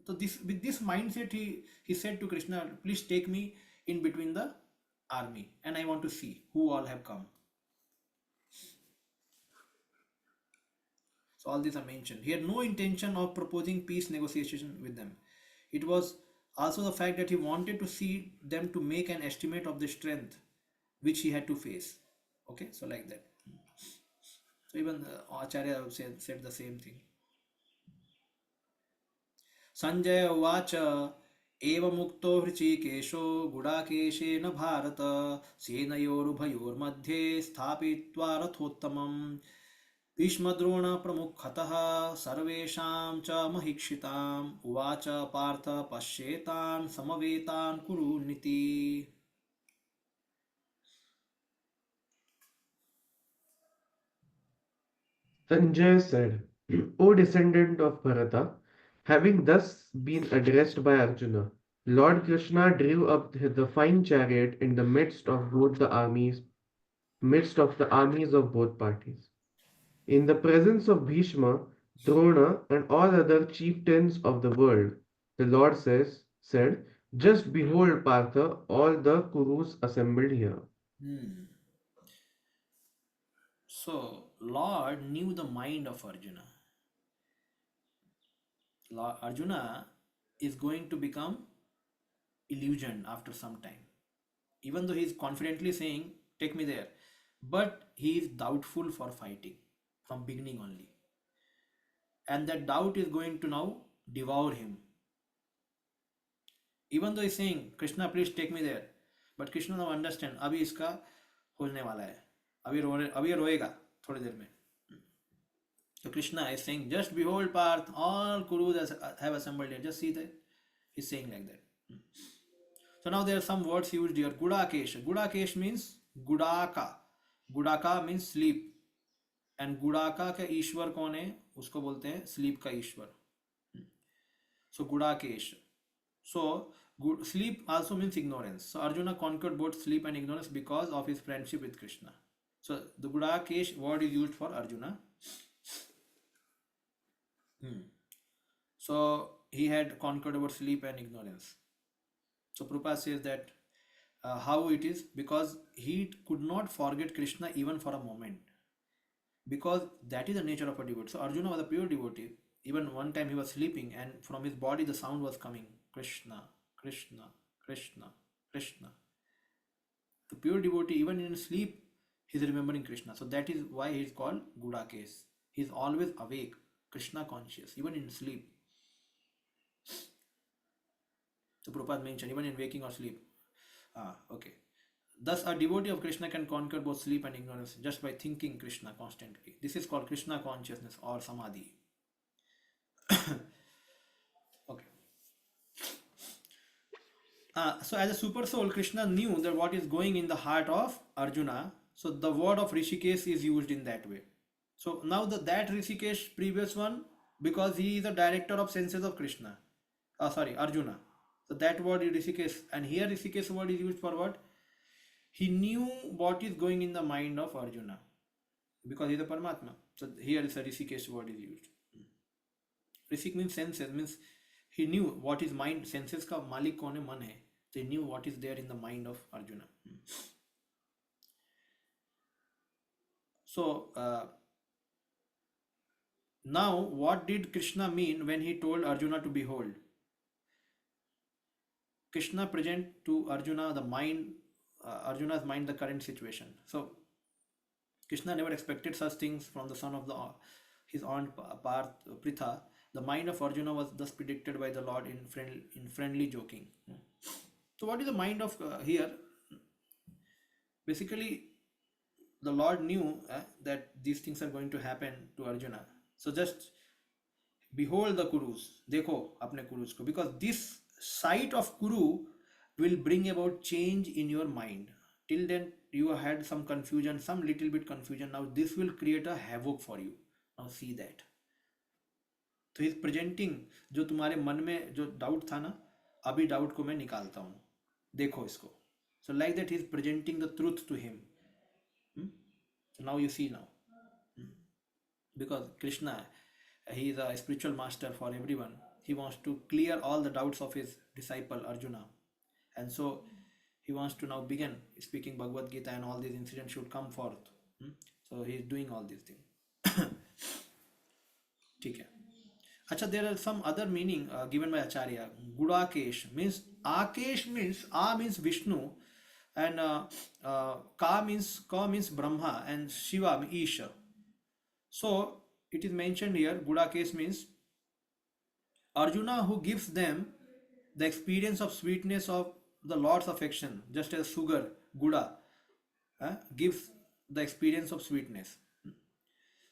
So with this mindset, he said to Krishna, please take me in between the army, and I want to see who all have come. So all these are mentioned. He had no intention of proposing peace negotiation with them. It was also the fact that he wanted to see them to make an estimate of the strength which he had to face. Okay, so like that. So even Acharya said the same thing. Sanjay Uvacha Eva Mukto Hrishikesho Gudakeşena Bharata Senayorubhayormadhye Sthapitva Rathottamam भीष्मद्रोण प्रमुखतः सर्वेषां च महिक्षिताम् उवाच Partha पश्येतान् समवेतान् कुरुनिति. Sanjay said, O descendant of Bharata, having thus been addressed by Arjuna, Lord Krishna drew up the fine chariot in the midst of the armies of both parties. In the presence of Bhishma, Drona, and all other chieftains of the world, the Lord said, just behold, Partha, all the Kurus assembled here. Hmm. So, Lord knew the mind of Arjuna. Arjuna is going to become illusioned after some time. Even though he is confidently saying, take me there, but he is doubtful for fighting from beginning only. And that doubt is going to now devour him. Even though he's saying, Krishna, please take me there. But Krishna now understand, अभी इसका होने वाला है. अभी रोएगा थोड़ी देर में. So Krishna is saying, just behold Parth, all Kurus have assembled here. Just see that. He's saying like that. So now there are some words used here. Gudakesh. Gudakesh means Gudaka. Gudaka means sleep. And Gudaka का ईश्वर कौन है? उसको बोलते हैं sleep का ईश्वर. So Gudakesh. So sleep also means ignorance. So Arjuna conquered both sleep and ignorance because of his friendship with Krishna. So the Gudakesh word is used for Arjuna. So he had conquered over sleep and ignorance. So Prabhupada says that how it is, because he could not forget Krishna even for a moment, because that is the nature of a devotee. So Arjuna was a pure devotee. Even one time he was sleeping and from his body the sound was coming, Krishna, Krishna, Krishna, Krishna. The pure devotee, even in sleep, he is remembering Krishna. So that is why he is called Gudakesh. He is always awake, Krishna conscious, even in sleep. So Prabhupada mentioned, even in waking or sleep. Okay. Thus, a devotee of Krishna can conquer both sleep and ignorance just by thinking Krishna constantly. This is called Krishna consciousness or Samadhi. Okay. So as a super soul, Krishna knew that what is going in the heart of Arjuna. So the word of Rishikesh is used in that way. So now that Rishikesh, previous one, because he is the director of senses of Krishna. Arjuna. So that word is Rishikesh. And here Rishikesh word is used for what? He knew what is going in the mind of Arjuna. Because he is a Paramatma. So here is a Rishikesh word is used. Rishik means senses, means he knew what his mind, senses ka malik kone man hai. So he knew what is there in the mind of Arjuna. So now what did Krishna mean when he told Arjuna to behold? Krishna present to Arjuna the mind, Arjuna's mind, the current situation. So Krishna never expected such things from the son of his aunt Parth Pritha. The mind of Arjuna was thus predicted by the Lord in friendly joking. So what is the mind of here? Basically, the Lord knew that these things are going to happen to Arjuna. So just behold the Kurus, dekho apne Kurus ko, because this sight of Kuru will bring about change in your mind. Till then you had some confusion, some little bit confusion. Now this will create a havoc for you. Now see that. तो ही presenting, जो तुम्हारे मन में जो doubt था ना, अभी doubt को मैं निकालता हूँ, देखो इसको. So like that he is presenting the truth to him. So now you see now. Because Krishna, he is a spiritual master for everyone. He wants to clear all the doubts of his disciple Arjuna. And so he wants to now begin speaking Bhagavad Gita, and all these incidents should come forth. So he is doing all these things. ठीक है. Acha, there are some other meaning given by Acharya. Gudakesh means, Akesh means, A means Vishnu, and Ka means Brahma, and Shiva means Isha. So it is mentioned here, Gudakesh means Arjuna, who gives them the experience of sweetness of the Lord's affection, just as sugar, Guda, gives the experience of sweetness.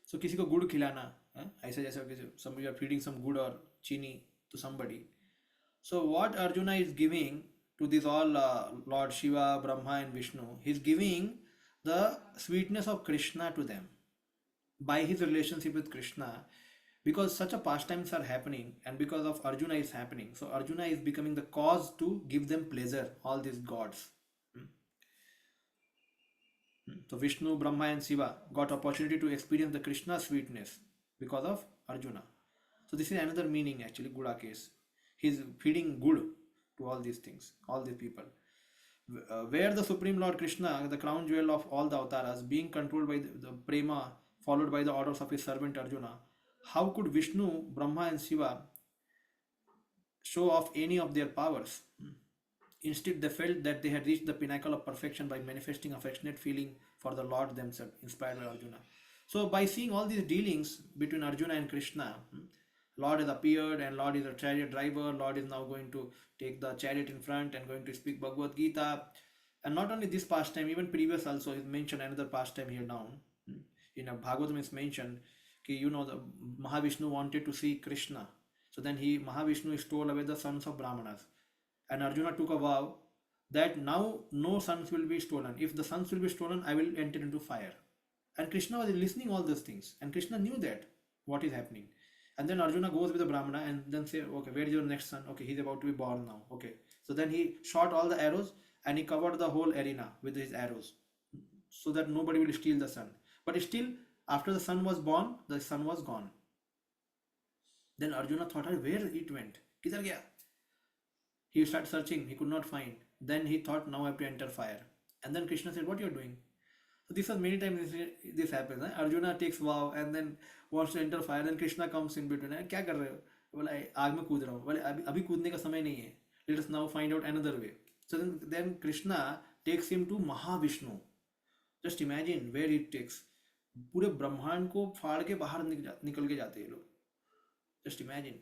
So किसी को गुड़ खिलाना, ऐसा जैसे some you are feeding some good or chini to somebody. So what Arjuna is giving to this all Lord Shiva, Brahma and Vishnu, he is giving the sweetness of Krishna to them. By his relationship with Krishna, because such a pastimes are happening, and because of Arjuna is happening, so Arjuna is becoming the cause to give them pleasure, all these gods. So Vishnu, Brahma and Shiva got opportunity to experience the Krishna sweetness because of Arjuna. So this is another meaning actually, Guda case. He's feeding good to all these things, all these people. Where the Supreme Lord Krishna, the crown jewel of all the avatars, being controlled by the prema, followed by the orders of his servant Arjuna, how could Vishnu, Brahma and Shiva show off any of their powers? Instead, they felt that they had reached the pinnacle of perfection by manifesting affectionate feeling for the Lord themselves, inspired by Arjuna. So, by seeing all these dealings between Arjuna and Krishna, Lord has appeared and Lord is a chariot driver. Lord is now going to take the chariot in front and going to speak Bhagavad Gita. And not only this pastime, even previous also is mentioned another pastime here down. In a Bhagavatam is mentioned, the Mahavishnu wanted to see Krishna. So then Mahavishnu stole away the sons of Brahmanas. And Arjuna took a vow that now no sons will be stolen. If the sons will be stolen, I will enter into fire. And Krishna was listening all those things. And Krishna knew that what is happening. And then Arjuna goes with the Brahmana and then say, okay, where is your next son? Okay, he's about to be born now. Okay. So then he shot all the arrows and he covered the whole arena with his arrows so that nobody will steal the son. But still, after the son was born, the son was gone. Then Arjuna thought, where it went? Kidhar gaya? He started searching, he could not find. Then he thought, now I have to enter fire. And then Krishna said, what you are doing? So this was many times this happens. Arjuna takes vow and then wants to enter fire. Then Krishna comes in between. क्या कर रहे हो? बोला आग में कूद रहा हूँ. बोले अभी कूदने का समय नहीं है. Let us now find out another way. So then Krishna takes him to Mahavishnu. Just imagine where it takes. पूरे ब्रह्मांड को फाड़ के बाहर निकल के जाते हैं लोग. Just imagine.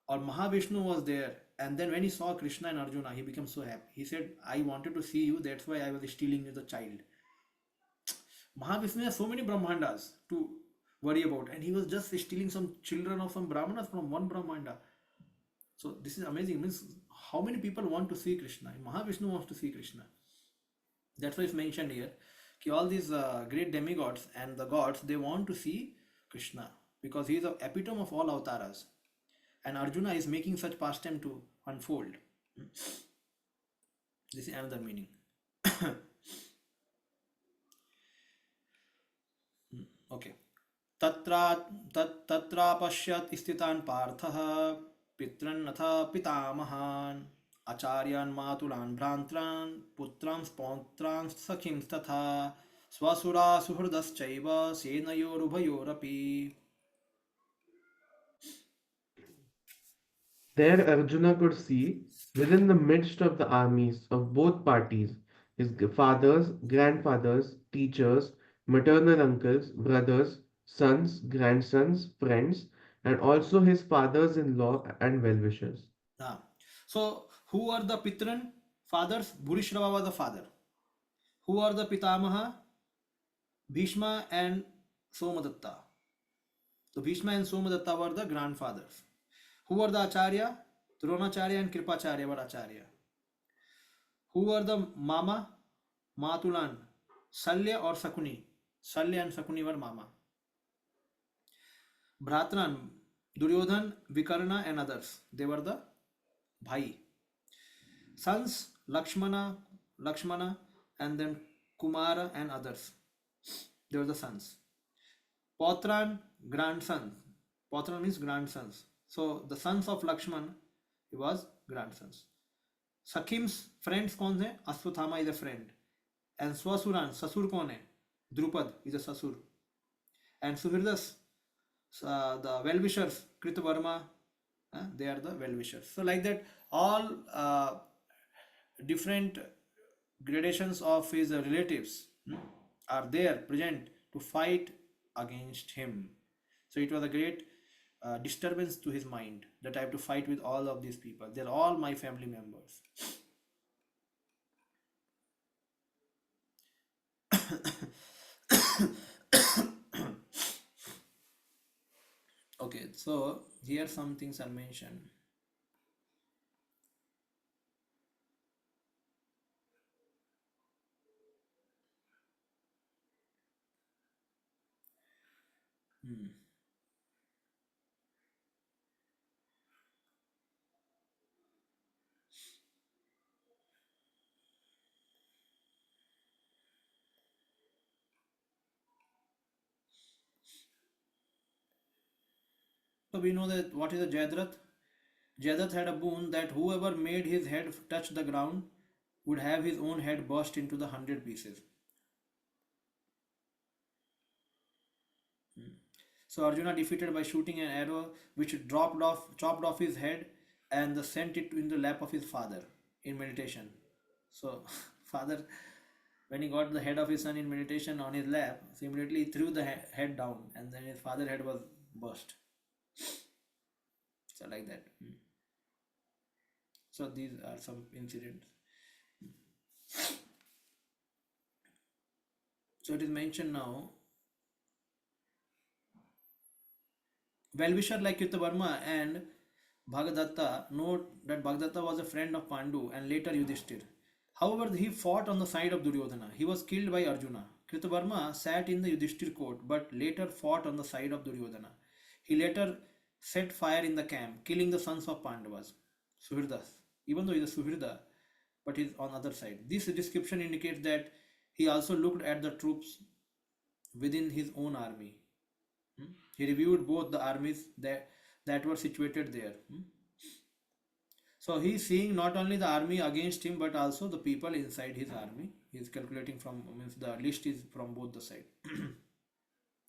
Or Mahavishnu was there, and then when he saw Krishna and Arjuna, he became so happy. He said, I wanted to see you, that's why I was stealing you the child. Mahavishnu has so many Brahmandas to worry about, and he was just stealing some children of some Brahmanas from one Brahmanda. So this is amazing. It means how many people want to see Krishna? Mahavishnu wants to see Krishna. That's why it's mentioned here. All these great demigods and the gods, they want to see Krishna because he is the epitome of all avatars. And Arjuna is making such pastime to unfold. This is another meaning. Okay. तत्रा पश्यत् स्थितान् पार्थः पितॄन् पितामहान् आचार्यान् मातुलान् भ्रात्रान् पुत्रांस् पौत्रांस् सखींस्तथा स्वसुरा सुहृदश्चैव सेनयोरुभयोरपि. There Arjuna could see, within the midst of the armies of both parties, his fathers, grandfathers, teachers, maternal uncles, brothers, sons, grandsons, friends, and also his fathers-in-law and well-wishers. So, who are the Pitran? Fathers? Bhurishrava was the father. Who are the Pitamaha? Bhishma and Somadatta. So, Bhishma and Somadatta were the grandfathers. Who are the Acharya? Dronacharya and Kripacharya were Acharya. Who are the Mama? Matulan. Salya or Sakuni? Salya and Sakuni were Mama. Bhratran, Duryodhan, Vikarna and others. They were the Bhai. Sons, Lakshmana, and then Kumara and others. They were the sons. Potran, grandson. Potran means grandsons. So the sons of Lakshman, he was grandsons. Sakhim's friends कौन है? Aswathama is a friend. And Swasuran, Sasur कौन है? Drupad is a Sasur. And Suhridas, the well-wishers, Kritavarma, they are the well-wishers. So like that, all different gradations of his relatives are there present to fight against him. So it was a great disturbance to his mind that I have to fight with all of these people. They're all my family members. Okay, so here some things are mentioned. So we know that what is a Jayadratha? Jayadratha had a boon that whoever made his head touch the ground would have his own head burst into the 100 pieces. So Arjuna defeated by shooting an arrow which chopped off his head and sent it in the lap of his father in meditation. So father, when he got the head of his son in meditation on his lap, so immediately he threw the head down and then his father's head was burst. So like that. So these are some incidents. So it is mentioned now. Well-wisher like Kritavarma and Bhagadatta note that Bhagadatta was a friend of Pandu and later Yudhishthir. However, he fought on the side of Duryodhana. He was killed by Arjuna. Kritavarma sat in the Yudhishthir court but later fought on the side of Duryodhana. He later set fire in the camp, killing the sons of Pandavas, Suhridas. Even though he is a Suhrida, but he is on other side. This description indicates that he also looked at the troops within his own army. He reviewed both the armies that were situated there. So he is seeing not only the army against him but also the people inside his army. He is calculating from, means the list is from both the side.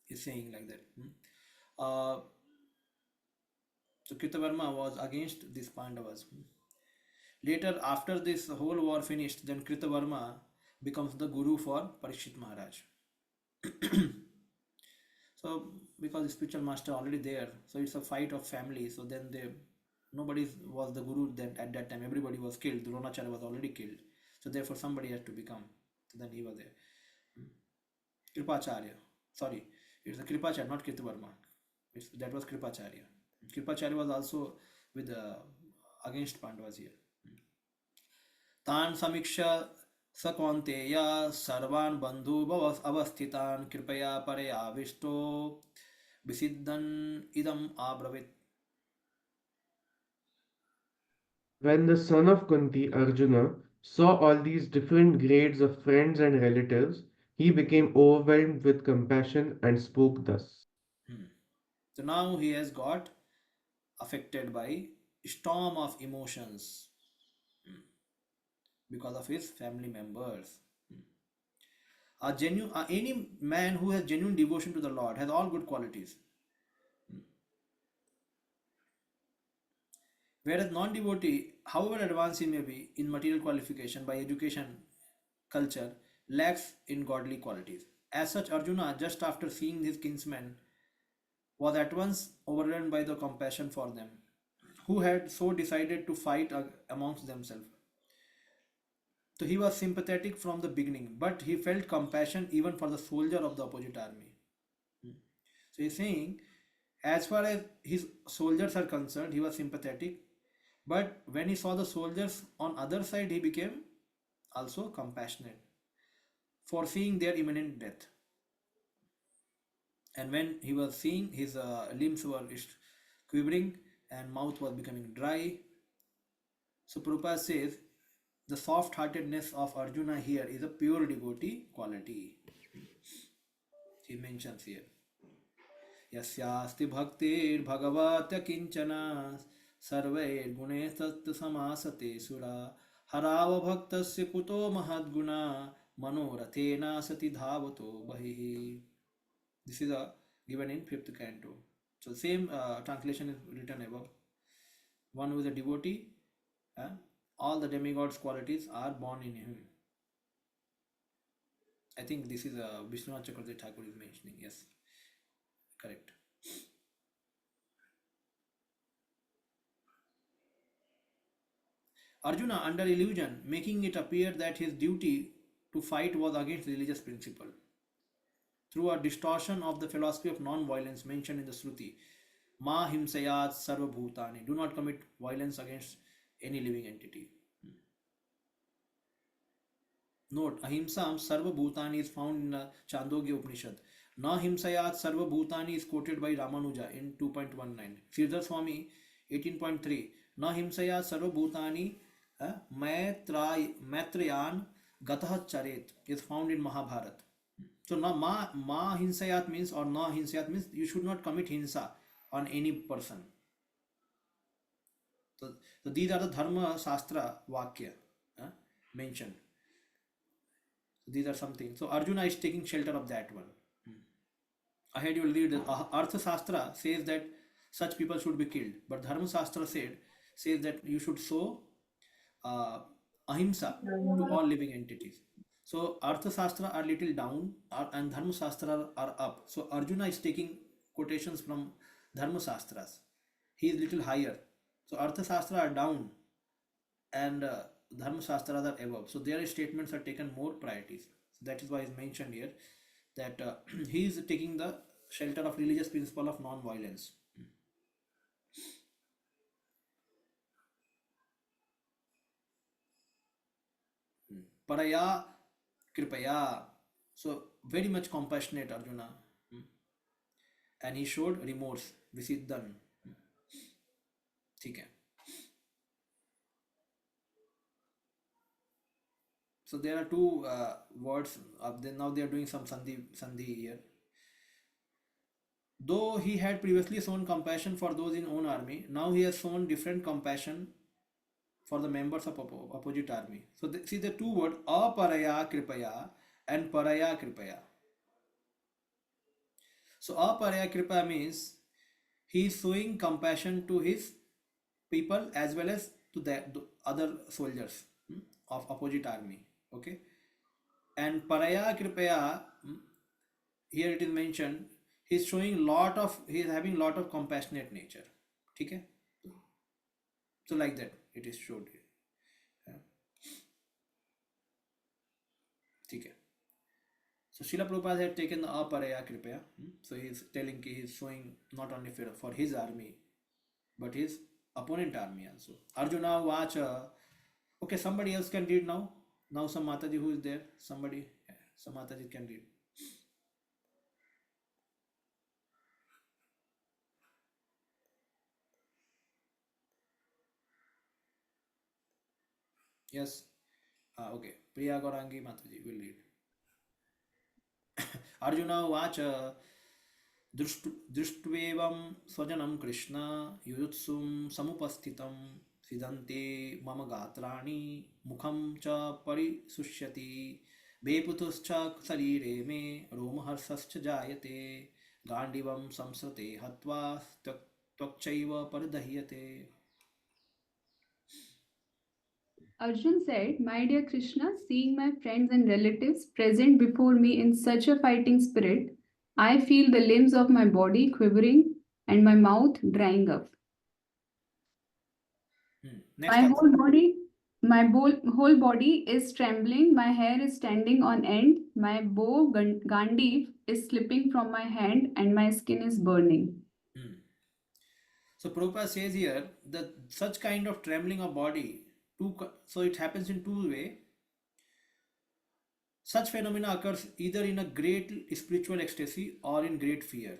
He is saying like that. So Kritavarma was against these Pandavas. Later, after this whole war finished, then Kritavarma becomes the guru for Parikshit Maharaj. So because the spiritual master already there, so it's a fight of family. So then nobody was the guru then at that time. Everybody was killed. Dronacharya was already killed. So therefore somebody had to become. So then he was there. Kripacharya. Sorry, it's the Kripacharya, not Kritavarma. That was Kripacharya. Kripacharya was also with against Pandavas here. तान समीक्ष स कौन्तेय सर्वान् बन्धुभव अवस्थितान् कृपया परे आविष्टो विसिद्धन् idam abravit. When the son of Kunti, Arjuna, saw all these different grades of friends and relatives, he became overwhelmed with compassion and spoke thus. So now he has got affected by storm of emotions because of his family members. Any man who has genuine devotion to the Lord has all good qualities. Whereas non-devotee, however advanced he may be in material qualification by education, culture, lacks in godly qualities. As such, Arjuna, just after seeing his kinsmen, was at once overwhelmed by the compassion for them, who had so decided to fight amongst themselves. So he was sympathetic from the beginning, but he felt compassion even for the soldier of the opposite army. So he's saying, as far as his soldiers are concerned, he was sympathetic, but when he saw the soldiers on other side, he became also compassionate, foreseeing their imminent death. And when he was seeing his limbs were quivering and mouth was becoming dry, so Prabhupada says the soft-heartedness of Arjuna here is a pure devotee quality. He mentions here. Yasyasti bhaktir bhagavatya kinchana sarvair gune sattva samasate sura harava bhaktasya kuto mahadguna manorathena sati dhavato bahihi. This is given in 5th canto. So same translation is written above. One who is a devotee, all the demigods qualities are born in him. I think this is Vishwanath Chakravarti Thakur is mentioning. Yes, correct. Arjuna, under illusion, making it appear that his duty to fight was against religious principle, through a distortion of the philosophy of non-violence mentioned in the Shruti, Ma himsayat sarva bhutani, do not commit violence against any living entity. Note, Ahimsam Sarva Bhutani is found in Chandogya Upanishad. Na Himsayat Sarva Bhutani is quoted by Ramanuja in 2.19. Sridhar Swami 18.3. Na Himsayat Sarva Bhutani Maitrayan Gatah Charet is found in Mahabharat. So na Hinsayat means, or Na Hinsayat means you should not commit hinsa on any person. So these are the Dharma Shastra Vakya mentioned. These are something. So Arjuna is taking shelter of that one. Ahead you will read that Artha Shastra says that such people should be killed, but Dharma Shastra says that you should show uh, ahimsa to all living entities. So Artha Shastra are little down and Dharma Shastra are up. So Arjuna is taking quotations from Dharma Shastras. He is little higher. So Artha Shastra are down and Dharma Shastras are above. So their statements are taken more priorities. So that is why it's mentioned here that he is taking the shelter of religious principle of non-violence. Paraya Kripaya. So very much compassionate Arjuna. And he showed remorse. Visidhan. ठीक है. So there are two words. Now they are doing some sandhi here. Though he had previously shown compassion for those in own army, now he has shown different compassion for the members of opposite army. So see the two words aparaya kripaya and paraya kripaya. So aparaya kripaya means he is showing compassion to his people as well as to the other soldiers of opposite army. Okay, and paraya kripaya, here it is mentioned he is having lot of compassionate nature. Okay, so like that it is showed here. Okay. So Srila Prabhupada had taken the aparaya kripaya. So he is telling he is showing not only for his army but his opponent army also. Arjuna Vacha. Okay, somebody else can read now. Now some Mataji who is there. Some Mataji can read. Yes. Okay. Priya Gaurangi Mataji will read. Arjuna Vacha. दृष्ट्वेवं स्वजनं कृष्ण युयुत्सुं समुपस्थितं सिदन्ते मम गात्राणि मुखं च परिशुष्यति वेपुतुश्च शरीरे मे रोमहर्षश्च जायते गाण्डीवं संसृते हत्वा त्वक्चैव परिदह्यते. Arjun said, My dear Krishna, seeing my friends and relatives present before me in such a fighting spirit, I feel the limbs of my body quivering and my mouth drying up. Next My also. whole body is trembling, my hair is standing on end, my bow Gandhi is slipping from my hand, and my skin is burning. So Prabhupada says here that such kind of trembling of body, so it happens in two ways. Such phenomena occurs either in a great spiritual ecstasy or in great fear.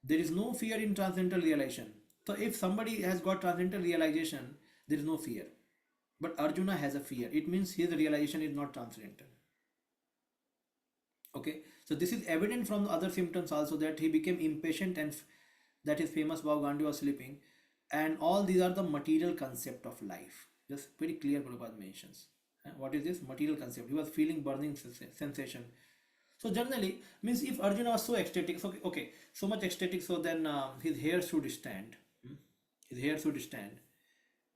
There is no fear in transcendental realization. So if somebody has got transcendental realization, there is no fear. But Arjuna has a fear. It means his realization is not transcendental. Okay, so this is evident from the other symptoms also, that he became impatient and that his famous bow Gandhi was sleeping, and all these are the material concept of life. Just very clear Prabhupada mentions. What is this material concept? He was feeling burning sensation. So generally means if Arjuna was so ecstatic, so okay, so much ecstatic, so then his hair should stand. His hair should stand,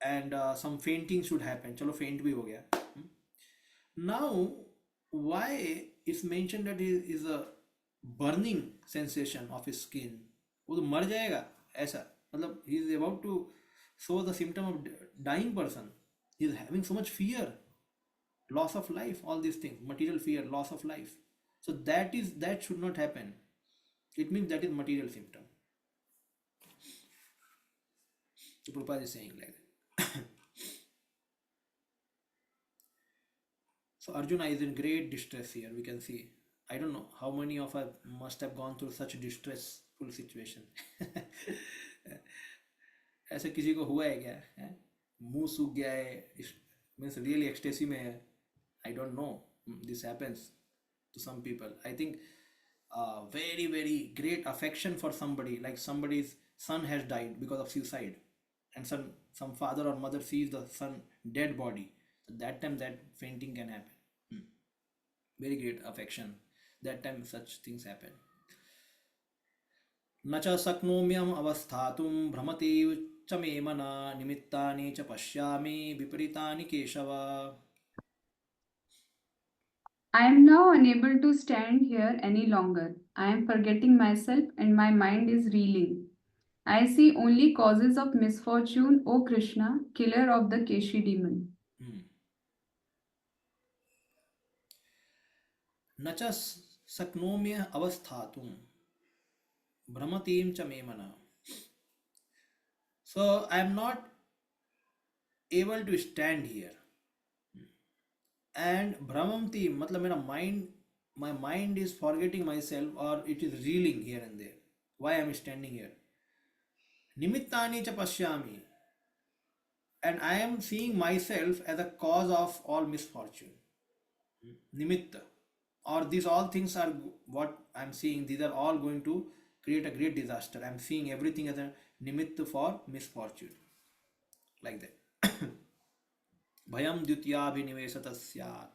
and some fainting should happen. Chalo faint bhi ho gaya. Now why it's mentioned that it is a burning sensation of his skin? वो तो मर जाएगा ऐसा, मतलब he is about to show the symptom of dying person. He is having so much fear, loss of life, all these things, material fear, loss of life. So that should not happen. It means that is material symptom. So Prabhupada is saying like that. So Arjuna is in great distress here. We can see. I don't know how many of us must have gone through such a distressful situation. ऐसे किसी को हुआ है क्या? मुंह सूख गया है, मीन्स रियली एक्सटेसी में है. I don't know. This happens to some people. I think very, very great affection for somebody, like somebody's son has died because of suicide, and some father or mother sees the son dead body, so that time that fainting can happen. Very great affection, that time such things happen. न च शक्नोम्यहम् अवस्थातुं भ्रमति च मे मनः निमित्तानि च पश्यामि विपरीतानि Keshav. I am now unable to stand here any longer. I am forgetting myself and my mind is reeling. I see only causes of misfortune, O Krishna, killer of the Keshi demon. न च शक्नोम्य अवस्थातुं भ्रमतीं च मे मनः. So I am not able to stand here. And भ्रमती मतलब मेरा mind, my mind is forgetting myself or it is reeling here and there. Why I am standing here? Nimittani cha pashyami. And I am seeing myself as a cause of all misfortune. Nimitta. Or these all things are what I am seeing. These are all going to create a great disaster. I am seeing everything as a nimitta for misfortune. Like that. Bhayam dvityabhinivesata syat.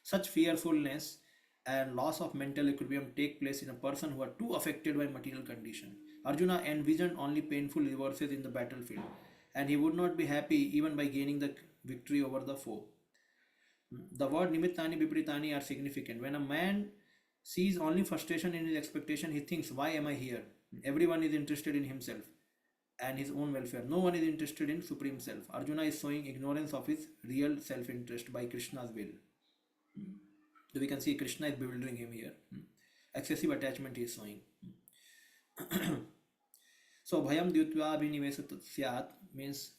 Such fearfulness and loss of mental equilibrium take place in a person who are too affected by material condition. Arjuna envisioned only painful reverses in the battlefield, and he would not be happy even by gaining the victory over the foe. The word nimittani vipritani are significant. When a man sees only frustration in his expectation, he thinks, why am I here? Everyone is interested in himself and his own welfare. No one is interested in Supreme Self. Arjuna is showing ignorance of his real self-interest by Krishna's will. So we can see Krishna is bewildering him here. Excessive attachment he is showing. So bhayam dyutva abhinivesat syat means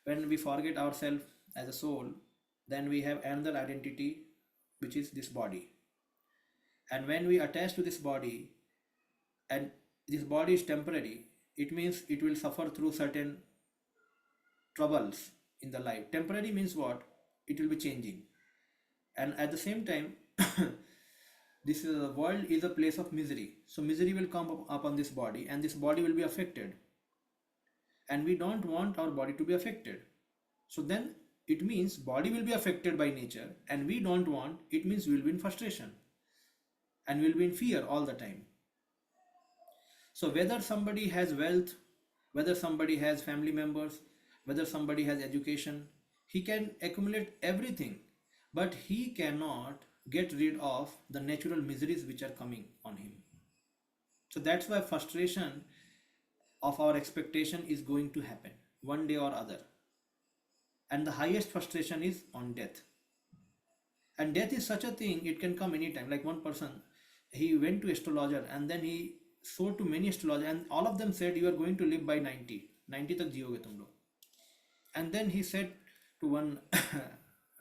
when we forget ourselves as a soul, then we have another identity which is this body. And when we attach to this body, and this body is temporary, it means it will suffer through certain troubles in the life. Temporary means what? It will be changing. And at the same time, this world is a place of misery. So misery will come upon this body and this body will be affected. And we don't want our body to be affected. So then it means body will be affected by nature and we don't want, it means we will be in frustration and we will be in fear all the time. So whether somebody has wealth, whether somebody has family members, whether somebody has education, he can accumulate everything, but he cannot get rid of the natural miseries which are coming on him. So that's why frustration of our expectation is going to happen one day or other. And the highest frustration is on death. And death is such a thing, it can come anytime. Like one person, he went to astrologer and then he showed to many astrologers and all of them said you are going to live by 90 tak jiyoge tum log. And then he said to one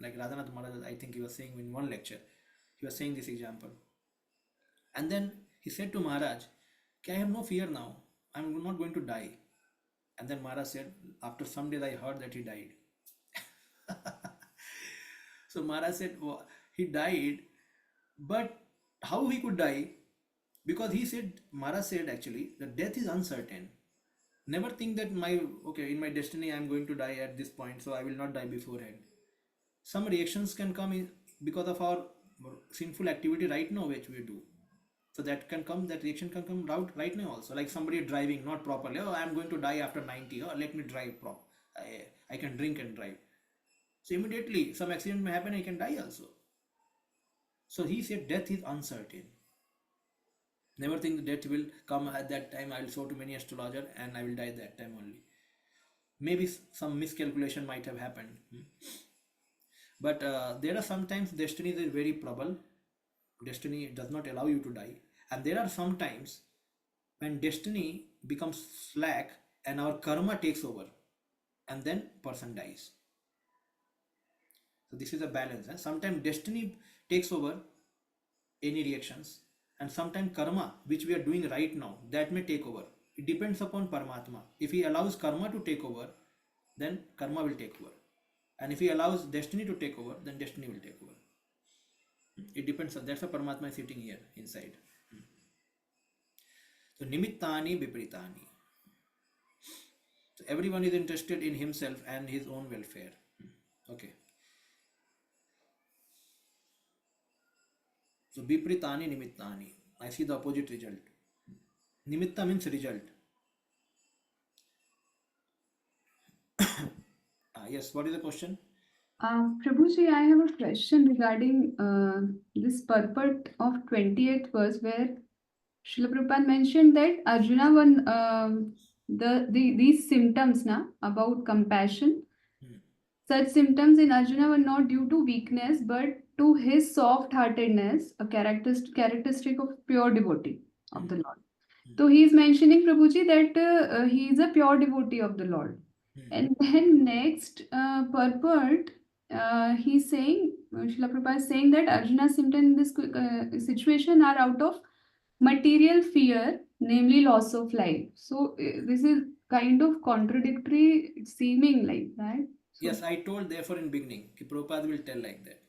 like Radhanath Maharaj, I think he was saying in one lecture, he was saying this example. And then he said to Maharaj, I have no fear now, I'm not going to die. And then Maharaj said, after some days I heard that he died. So Maharaj said, well, he died, but how he could die? Because he said, Maharaj said actually, that death is uncertain. Never think that in my destiny I am going to die at this point, so I will not die beforehand. Some reactions can come in because of our sinful activity right now which we do. So that reaction can come out right now also. Like somebody driving not properly, I am going to die after 90, let me drive proper. I can drink and drive. So immediately some accident may happen, I can die also. So he said death is uncertain. Never think death will come at that time. I will show to many astrologer and I will die that time only. Maybe some miscalculation might have happened. But there are sometimes destiny is very probable. Destiny does not allow you to die. And there are sometimes when destiny becomes slack and our karma takes over and then person dies. So this is a balance. Sometimes destiny takes over any reactions and sometimes karma which we are doing right now that may take over. It depends upon Paramatma. If he allows karma to take over, then karma will take over. And if he allows destiny to take over, then destiny will take over. It depends. That's why Paramatma is sitting here inside. So nimittani vipritani. So everyone is interested in himself and his own welfare. Okay. So vipritani nimittani. I see the opposite result. Nimitta means result. Yes, what is the question? Prabhuji, I have a question regarding this purport of 28th verse where Srila Prabhupada mentioned that Arjuna these symptoms about compassion. Such symptoms in Arjuna were not due to weakness but to his soft-heartedness, a characteristic of pure devotee of the Lord. So he is mentioning, Prabhuji, that he is a pure devotee of the Lord. And then next purport, he's saying, Srila Prabhupada is saying that Arjuna's symptoms in this situation are out of material fear, namely loss of life. So this is kind of contradictory seeming like that. So, Yes, I told therefore in beginning, कि Prabhupada will tell like that.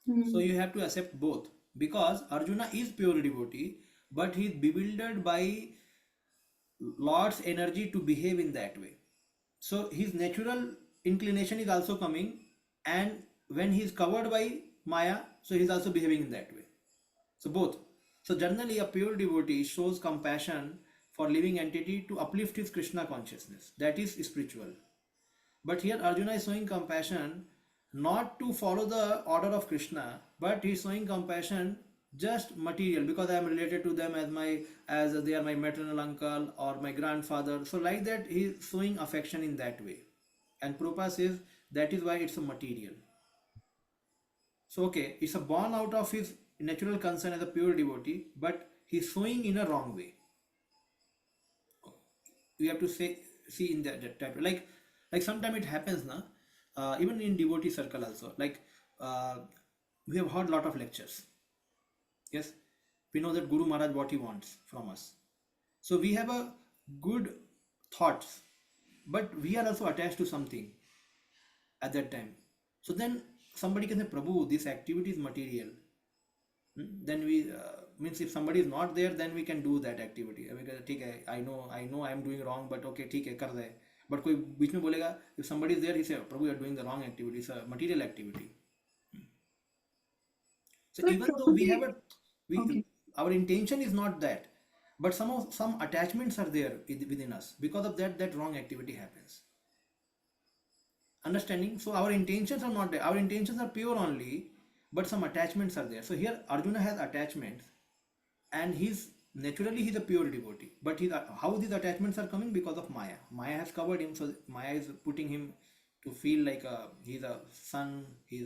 hmm. So you have to accept both because Arjuna is pure devotee, but he is bewildered by Lord's energy to behave in that way. So his natural inclination is also coming, and when he is covered by Maya, so he is also behaving in that way. So both. So generally, a pure devotee shows compassion for living entity to uplift his Krishna consciousness. That is spiritual. But here Arjuna is showing compassion not to follow the order of Krishna, but he is showing compassion just material because I am related to them as they are my maternal uncle or my grandfather. So like that he is showing affection in that way. And Prabhupada says that is why it's a material. So okay, it's a born out of his natural concern as a pure devotee, but he's showing in a wrong way. You have to see in that type like sometimes it happens even in devotee circle also we have heard lot of lectures. Yes, we know that Guru Maharaj what he wants from us, so we have a good thoughts, but we are also attached to something at that time. So then somebody can say, Prabhu, this activity is material. Then we means if somebody is not there, then we can do that activity. ठीक है, I know I am doing wrong, but okay, ठीक है, कर दे. But कोई बीच में बोलेगा, if somebody is there, he say, Prabhu, you are doing the wrong activity. It's a material activity. So But even though we have okay. our intention is not that, but some attachments are there within us. Because of that wrong activity happens. Understanding? So our intentions are not there. Our intentions are pure only, but some attachments are there. So here Arjuna has attachments, and he's a pure devotee. But how these attachments are coming? Because of Maya. Maya has covered him, so Maya is putting him to feel like he's a son. He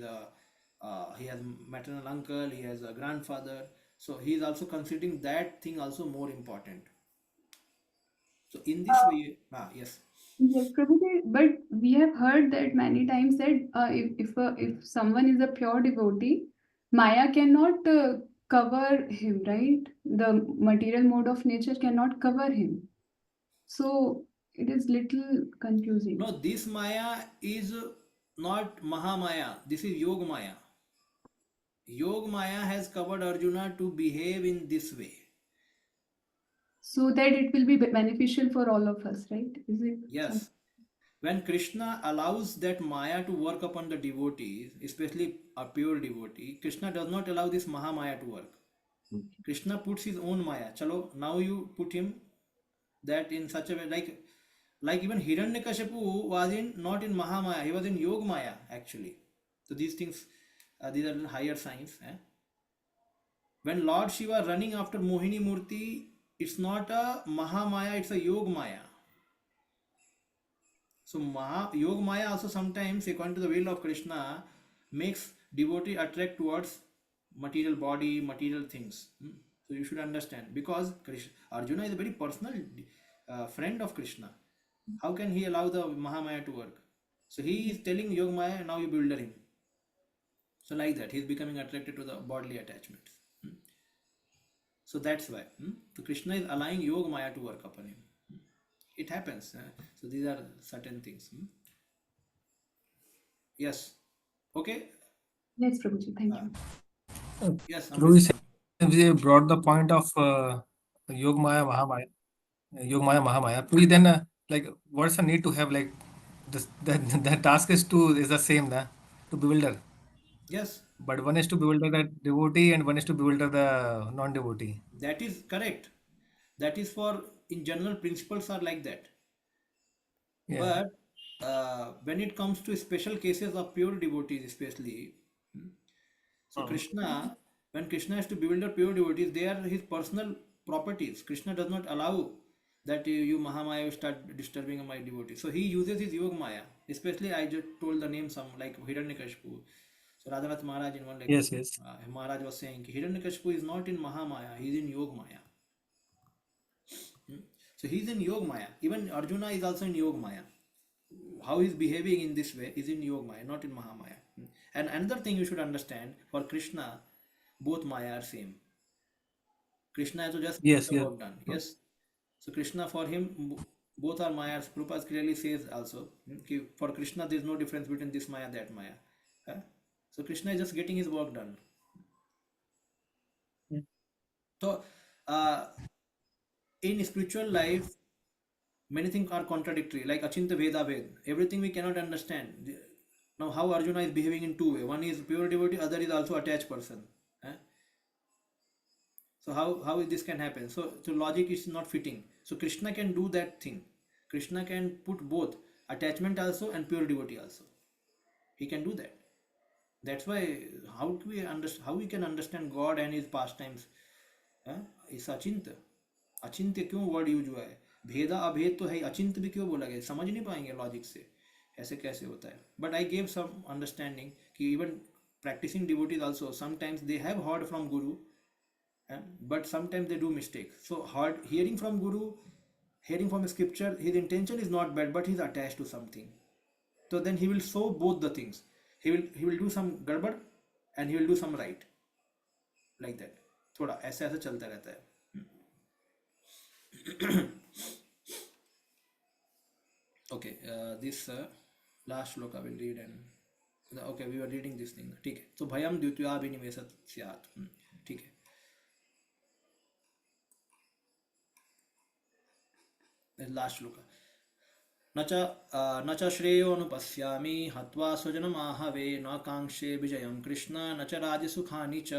has maternal uncle. He has a grandfather. So he is also considering that thing also more important. So in this way, yes. Yes, Prabhuji, but we have heard that many times that if someone is a pure devotee, Maya cannot cover him, right? The material mode of nature cannot cover him. So it is little confusing. No, this Maya is not Mahamaya. This is Yog Maya. Yog Maya has covered Arjuna to behave in this way. So that it will be beneficial for all of us, right? Is it? Yes. When Krishna allows that Maya to work upon the devotees, especially a pure devotee, Krishna does not allow this Mahamaya to work. Okay. Krishna puts his own Maya. Chalo, now you put him that in such a way, like even Hiranyakashipu was not in Mahamaya, he was in Yog Maya actually. So these things, these are higher science. When Lord Shiva running after Mohini Murti, it's not a Mahamaya, it's a Yog Maya. So Yog Maya also sometimes, according to the will of Krishna, makes devotee attract towards material body, material things. So you should understand, because Arjuna is a very personal friend of Krishna. How can he allow the Mahamaya to work? So he is telling Yog Maya, now you build him. So like that, he is becoming attracted to the bodily attachments. So that's why. So Krishna is allowing Yog Maya to work upon him. It happens. So these are certain things. Yes. Okay. Yes, Prabhuji, thank you. Yes, True, Amrit. they brought the point of Yog Maya, Mahamaya. Yogamaya, Mahamaya. So then, like, what's the need to have like this? The task is the same, na, to bewilder. Yes, But one is to bewilder the devotee, and one is to bewilder the non-devotee. that is correct. That is for, in general, principles are like that. Yeah. But when it comes to special cases of pure devotees, especially, so Krishna, when Krishna has to bewilder pure devotees, they are his personal properties. Krishna does not allow that you Mahamaya start disturbing my devotees. So he uses his Yoga Maya. Especially, I just told the name some like Hiranyakashipu. So Radhanath Maharaj in one lecture, Yes. Yes. Maharaj was saying Hiranyakashipu is not in Mahamaya, he is in Yoga Maya. So he is in Yoga Maya. Even Arjuna is also in Yoga Maya. How he is behaving in this way is in Yoga Maya, not in Mahamaya. And another thing you should understand, for Krishna, both Maya are same. Krishna has to just get Yes. the Yes. work done. Yes. So Krishna, for him, both are Mayas. Prabhupada clearly says also, for Krishna there is no difference between this Maya, that Maya. Huh? So Krishna is just getting his work done. So in spiritual life, many things are contradictory, like Achinta Veda Ved. Everything we cannot understand. Now, how Arjuna is behaving in two ways. One is pure devotee, other is also attached person. Eh? So how this can happen? So logic is not fitting. So Krishna can do that thing. Krishna can put both attachment also and pure devotee also. He can do that. That's why how we can understand God and his pastimes. इस अचिंत अचिंत्य क्यों word use हुआ है? भेदा अभेद तो है, अचिंत भी क्यों बोला गया? समझ नहीं पाएंगे लॉजिक से ऐसे कैसे होता है. But I gave some understanding कि even practicing devotees also sometimes they have heard from guru, but sometimes they do mistake. So heard, hearing from guru, hearing from scripture, his intention is not bad, but he's attached to something. So then he will show both the things. He will do some garbad and he will do some right, like that. थोड़ा ऐसा ऐसा चलता रहता है. Okay, this last shloka I will read, and okay, we were reading this thing. ठीक है. तो भयम द्वितीया विनिवेशत स्यात्. ठीक है. लास्ट श्लोक. न च श्रेयोनुपश्यामि हत्वा स्वजनमाहवे न कांक्षे विजयं कृष्ण न च राजसुखानि च.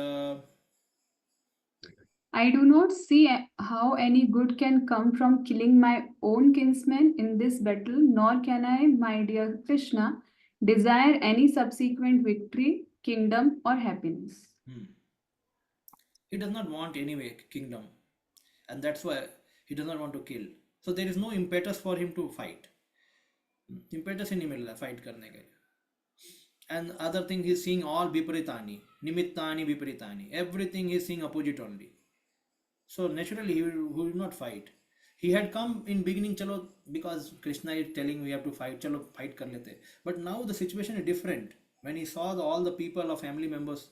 I do not see how any good can come from killing my own kinsmen in this battle, nor can I, my dear Krishna, desire any subsequent victory, kingdom, or happiness. He does not want anyway kingdom, and that's why he does not want to kill. So there is no impetus for him to fight. Impetus ही नहीं मिल रहा fight करने के. And other thing, he is seeing all viparitani, nimittani viparitani. Everything he is seeing opposite only. So naturally he will not fight. He had come in beginning, chalo, because Krishna is telling we have to fight, chalo fight kar lete. But now the situation is different. When he saw all the people of family members,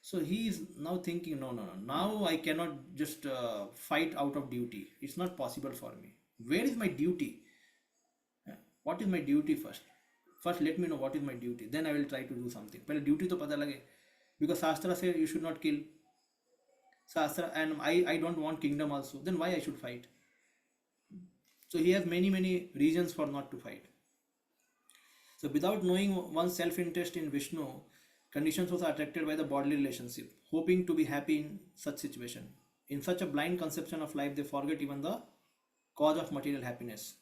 so he is now thinking, no. Now I cannot just fight out of duty. It's not possible for me. Where is my duty? What is my duty first? First, let me know what is my duty. Then I will try to do something. पहले duty तो पता लगे. Because Shastra says you should not kill. Shastra, and I don't want kingdom also. Then why I should fight? So he has many reasons for not to fight. So without knowing one's self-interest in Vishnu, conditions was attracted by the bodily relationship, hoping to be happy in such situation. In such a blind conception of life, they forget even the cause of material happiness.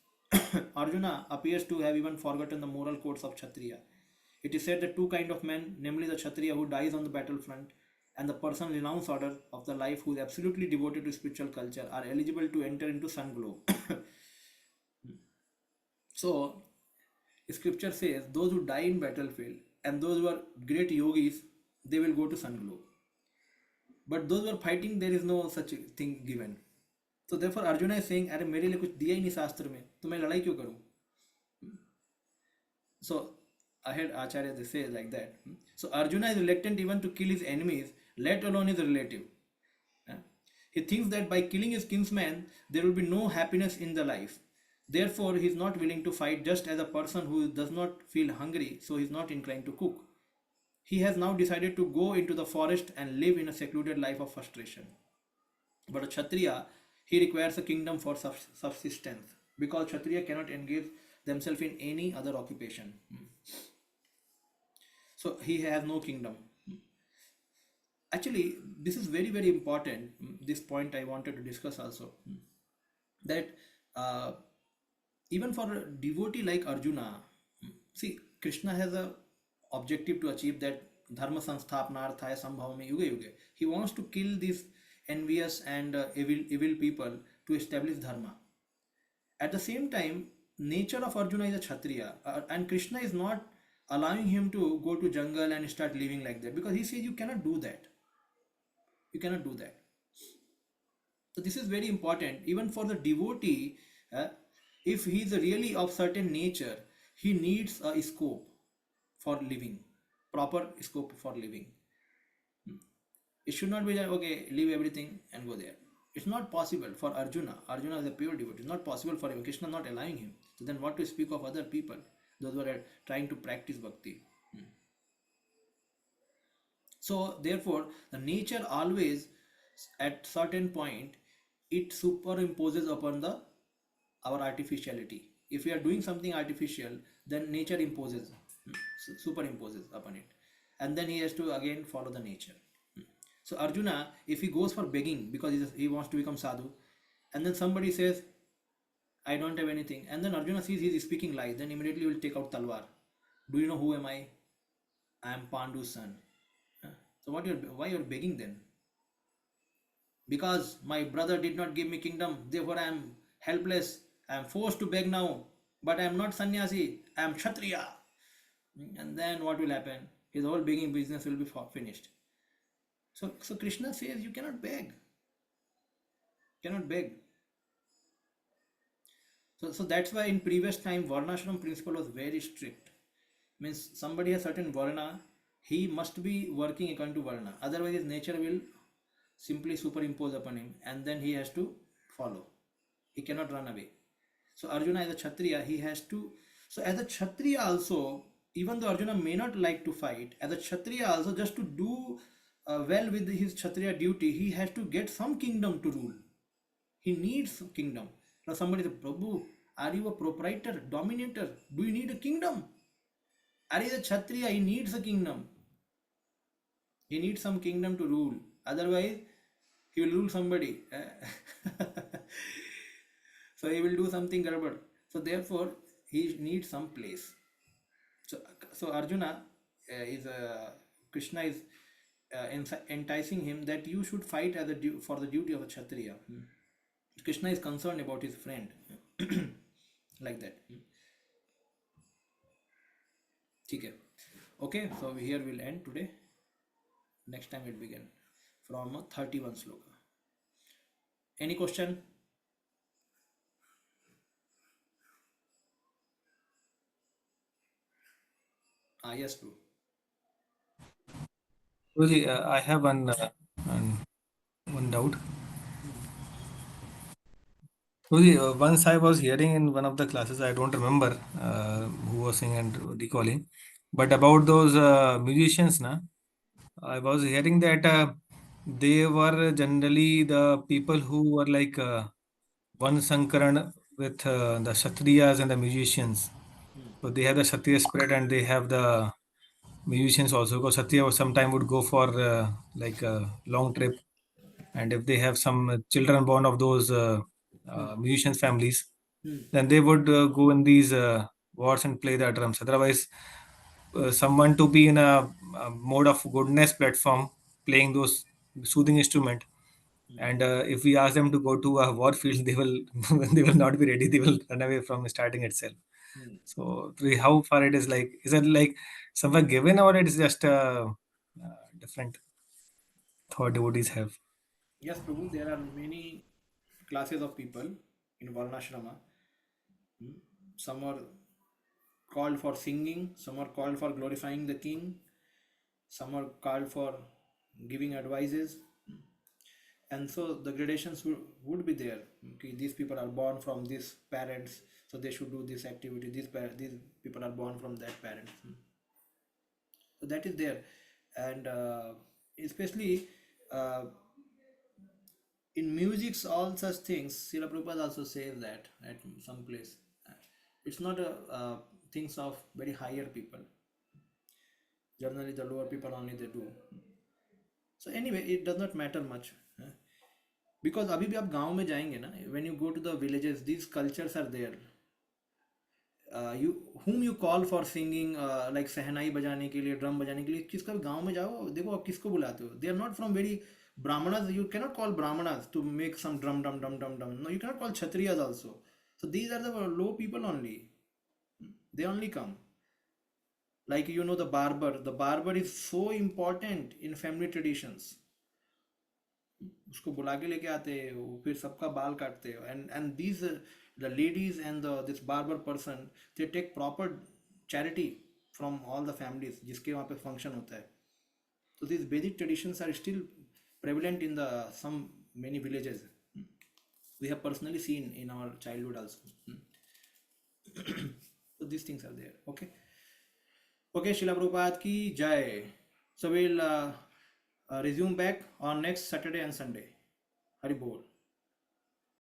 Arjuna appears to have even forgotten the moral codes of Kshatriya. It is said that two kinds of men, namely the Kshatriya who dies on the battlefront and the person renounced order of the life who is absolutely devoted to spiritual culture, are eligible to enter into sun glow. So, scripture says those who die in battlefield and those who are great yogis, they will go to sun glow. But those who are fighting, there is no such thing given. So therefore Arjuna is saying, अरे मेरे लिए कुछ दिया ही नहीं शास्त्र में, तो मैं लड़ाई क्यों करूं? So I had Acharya they say like that. So Arjuna is reluctant even to kill his enemies, let alone his relative. He thinks that by killing his kinsman, there will be no happiness in the life. Therefore, he is not willing to fight, just as a person who does not feel hungry, so he is not inclined to cook. He has now decided to go into the forest and live in a secluded life of frustration. But a Kshatriya He requires a kingdom for subsistence because Kshatriya cannot engage themselves in any other occupation. So he has no kingdom. Actually, this is very, very important. This point I wanted to discuss also. That uh, even for a devotee like Arjuna, see, Krishna has a objective to achieve, that dharma sansthapanarthaya sambhavame yuge yuge. He wants to kill these envious and evil people to establish dharma. At the same time, nature of Arjuna is a kshatriya, and Krishna is not allowing him to go to jungle and start living like that, because he says you cannot do that. You cannot do that. So this is very important even for the devotee. uh, if he is really of certain nature, he needs a scope for living, proper scope for living. It should not be that okay, leave everything and go there. It's not possible for Arjuna. Arjuna is a pure devotee. It's not possible for him. Krishna not allowing him. So then what to speak of other people, those who are trying to practice bhakti. So therefore, the nature always, at certain point, it superimposes upon the our artificiality. If we are doing something artificial, then nature imposes, superimposes upon it, and then he has to again follow the nature. So Arjuna, if he goes for begging because he wants to become sadhu, and then somebody says, "I don't have anything," and then Arjuna sees he is speaking lies, then immediately will take out talwar. Do you know who am I? I am Pandu's son. So why you're begging then? Because my brother did not give me kingdom, therefore I am helpless. I am forced to beg now, but I am not sannyasi, I am kshatriya. And then what will happen? His whole begging business will be finished. So Krishna says you cannot beg. Cannot beg. So that's why in previous time varnashram principle was very strict. Means somebody has certain varna, he must be working according to varna, otherwise his nature will simply superimpose upon him, and then he has to follow. He cannot run away. So Arjuna is a kshatriya, he has to. So as a kshatriya also, even though Arjuna may not like to fight, as a kshatriya also, just to do well with his kshatriya duty, he has to get some kingdom to rule. He needs kingdom. Now somebody says, Prabhu, are you a proprietor, dominator? Do you need a kingdom? Are you a kshatriya? He needs a kingdom. He needs some kingdom to rule. Otherwise, he will rule somebody. So he will do something garbad. So therefore, he needs some place. So Arjuna is Krishna is enticing him that you should fight as for the duty of a kshatriya. Krishna is concerned about his friend, like that. Okay. Okay. So here we'll end today. Next time we'll begin from 31 sloka. Any question? Yes, bro. Guruji, I have one doubt. Guruji, once I was hearing in one of the classes, I don't remember who was saying and recalling, but about those musicians, na, I was hearing that they were generally the people who were like one Sankaran with the Kshatriyas and the musicians. So they have the Kshatriya spirit and they have the musicians also. Because Kshatriya sometime would go for like a long trip, and if they have some children born of those musicians families, then they would go in these wars and play the drums. Otherwise, someone to be in a mode of goodness platform playing those soothing instrument, and if we ask them to go to a war field, they will they will not be ready, they will run away from starting itself. So how far it is, like, is it like somewhere given, or it is just a different thought devotees have? Yes, Prabhu, there are many classes of people in Varnashrama. Some are called for singing, some are called for glorifying the king, some are called for giving advices. And so the gradations would be there. Okay, these people are born from these parents, so they should do this activity. These people are born from that parents. So that is there. And especially uh, in musics, all such things, Srila Prabhupada also says that at some place. It's not a things of very higher people. Generally, the lower people only they do. So anyway, it does not matter much. Because अभी भी आप गांव में जाएंगे ना, when you go to the villages, these cultures are there. You whom you call for singing, like सहनाई बजाने के लिए, ड्रम बजाने के लिए, किसका गांव में जाओ, देखो आप किसको बुलाते हो. They are not from very brahmanas. You cannot call brahmanas to make some drum dum dum dum dum. No, you cannot call kshatriyas also. So these are the low people only. They only come. Like the barber. The barber is so important in family traditions. उसको बुला के लेके आते हैं, वो फिर सबका बाल काटते हैं. And these the ladies and this barber person, they take proper charity from all the families जिसके वहाँ पे function होता है. So these Vedic traditions are still prevalent in the some many villages. We have personally seen in our childhood also. So these things are there. Okay. Srila Prabhupada ki jai. So we'll resume back on next Saturday and Sunday. Hari Bol.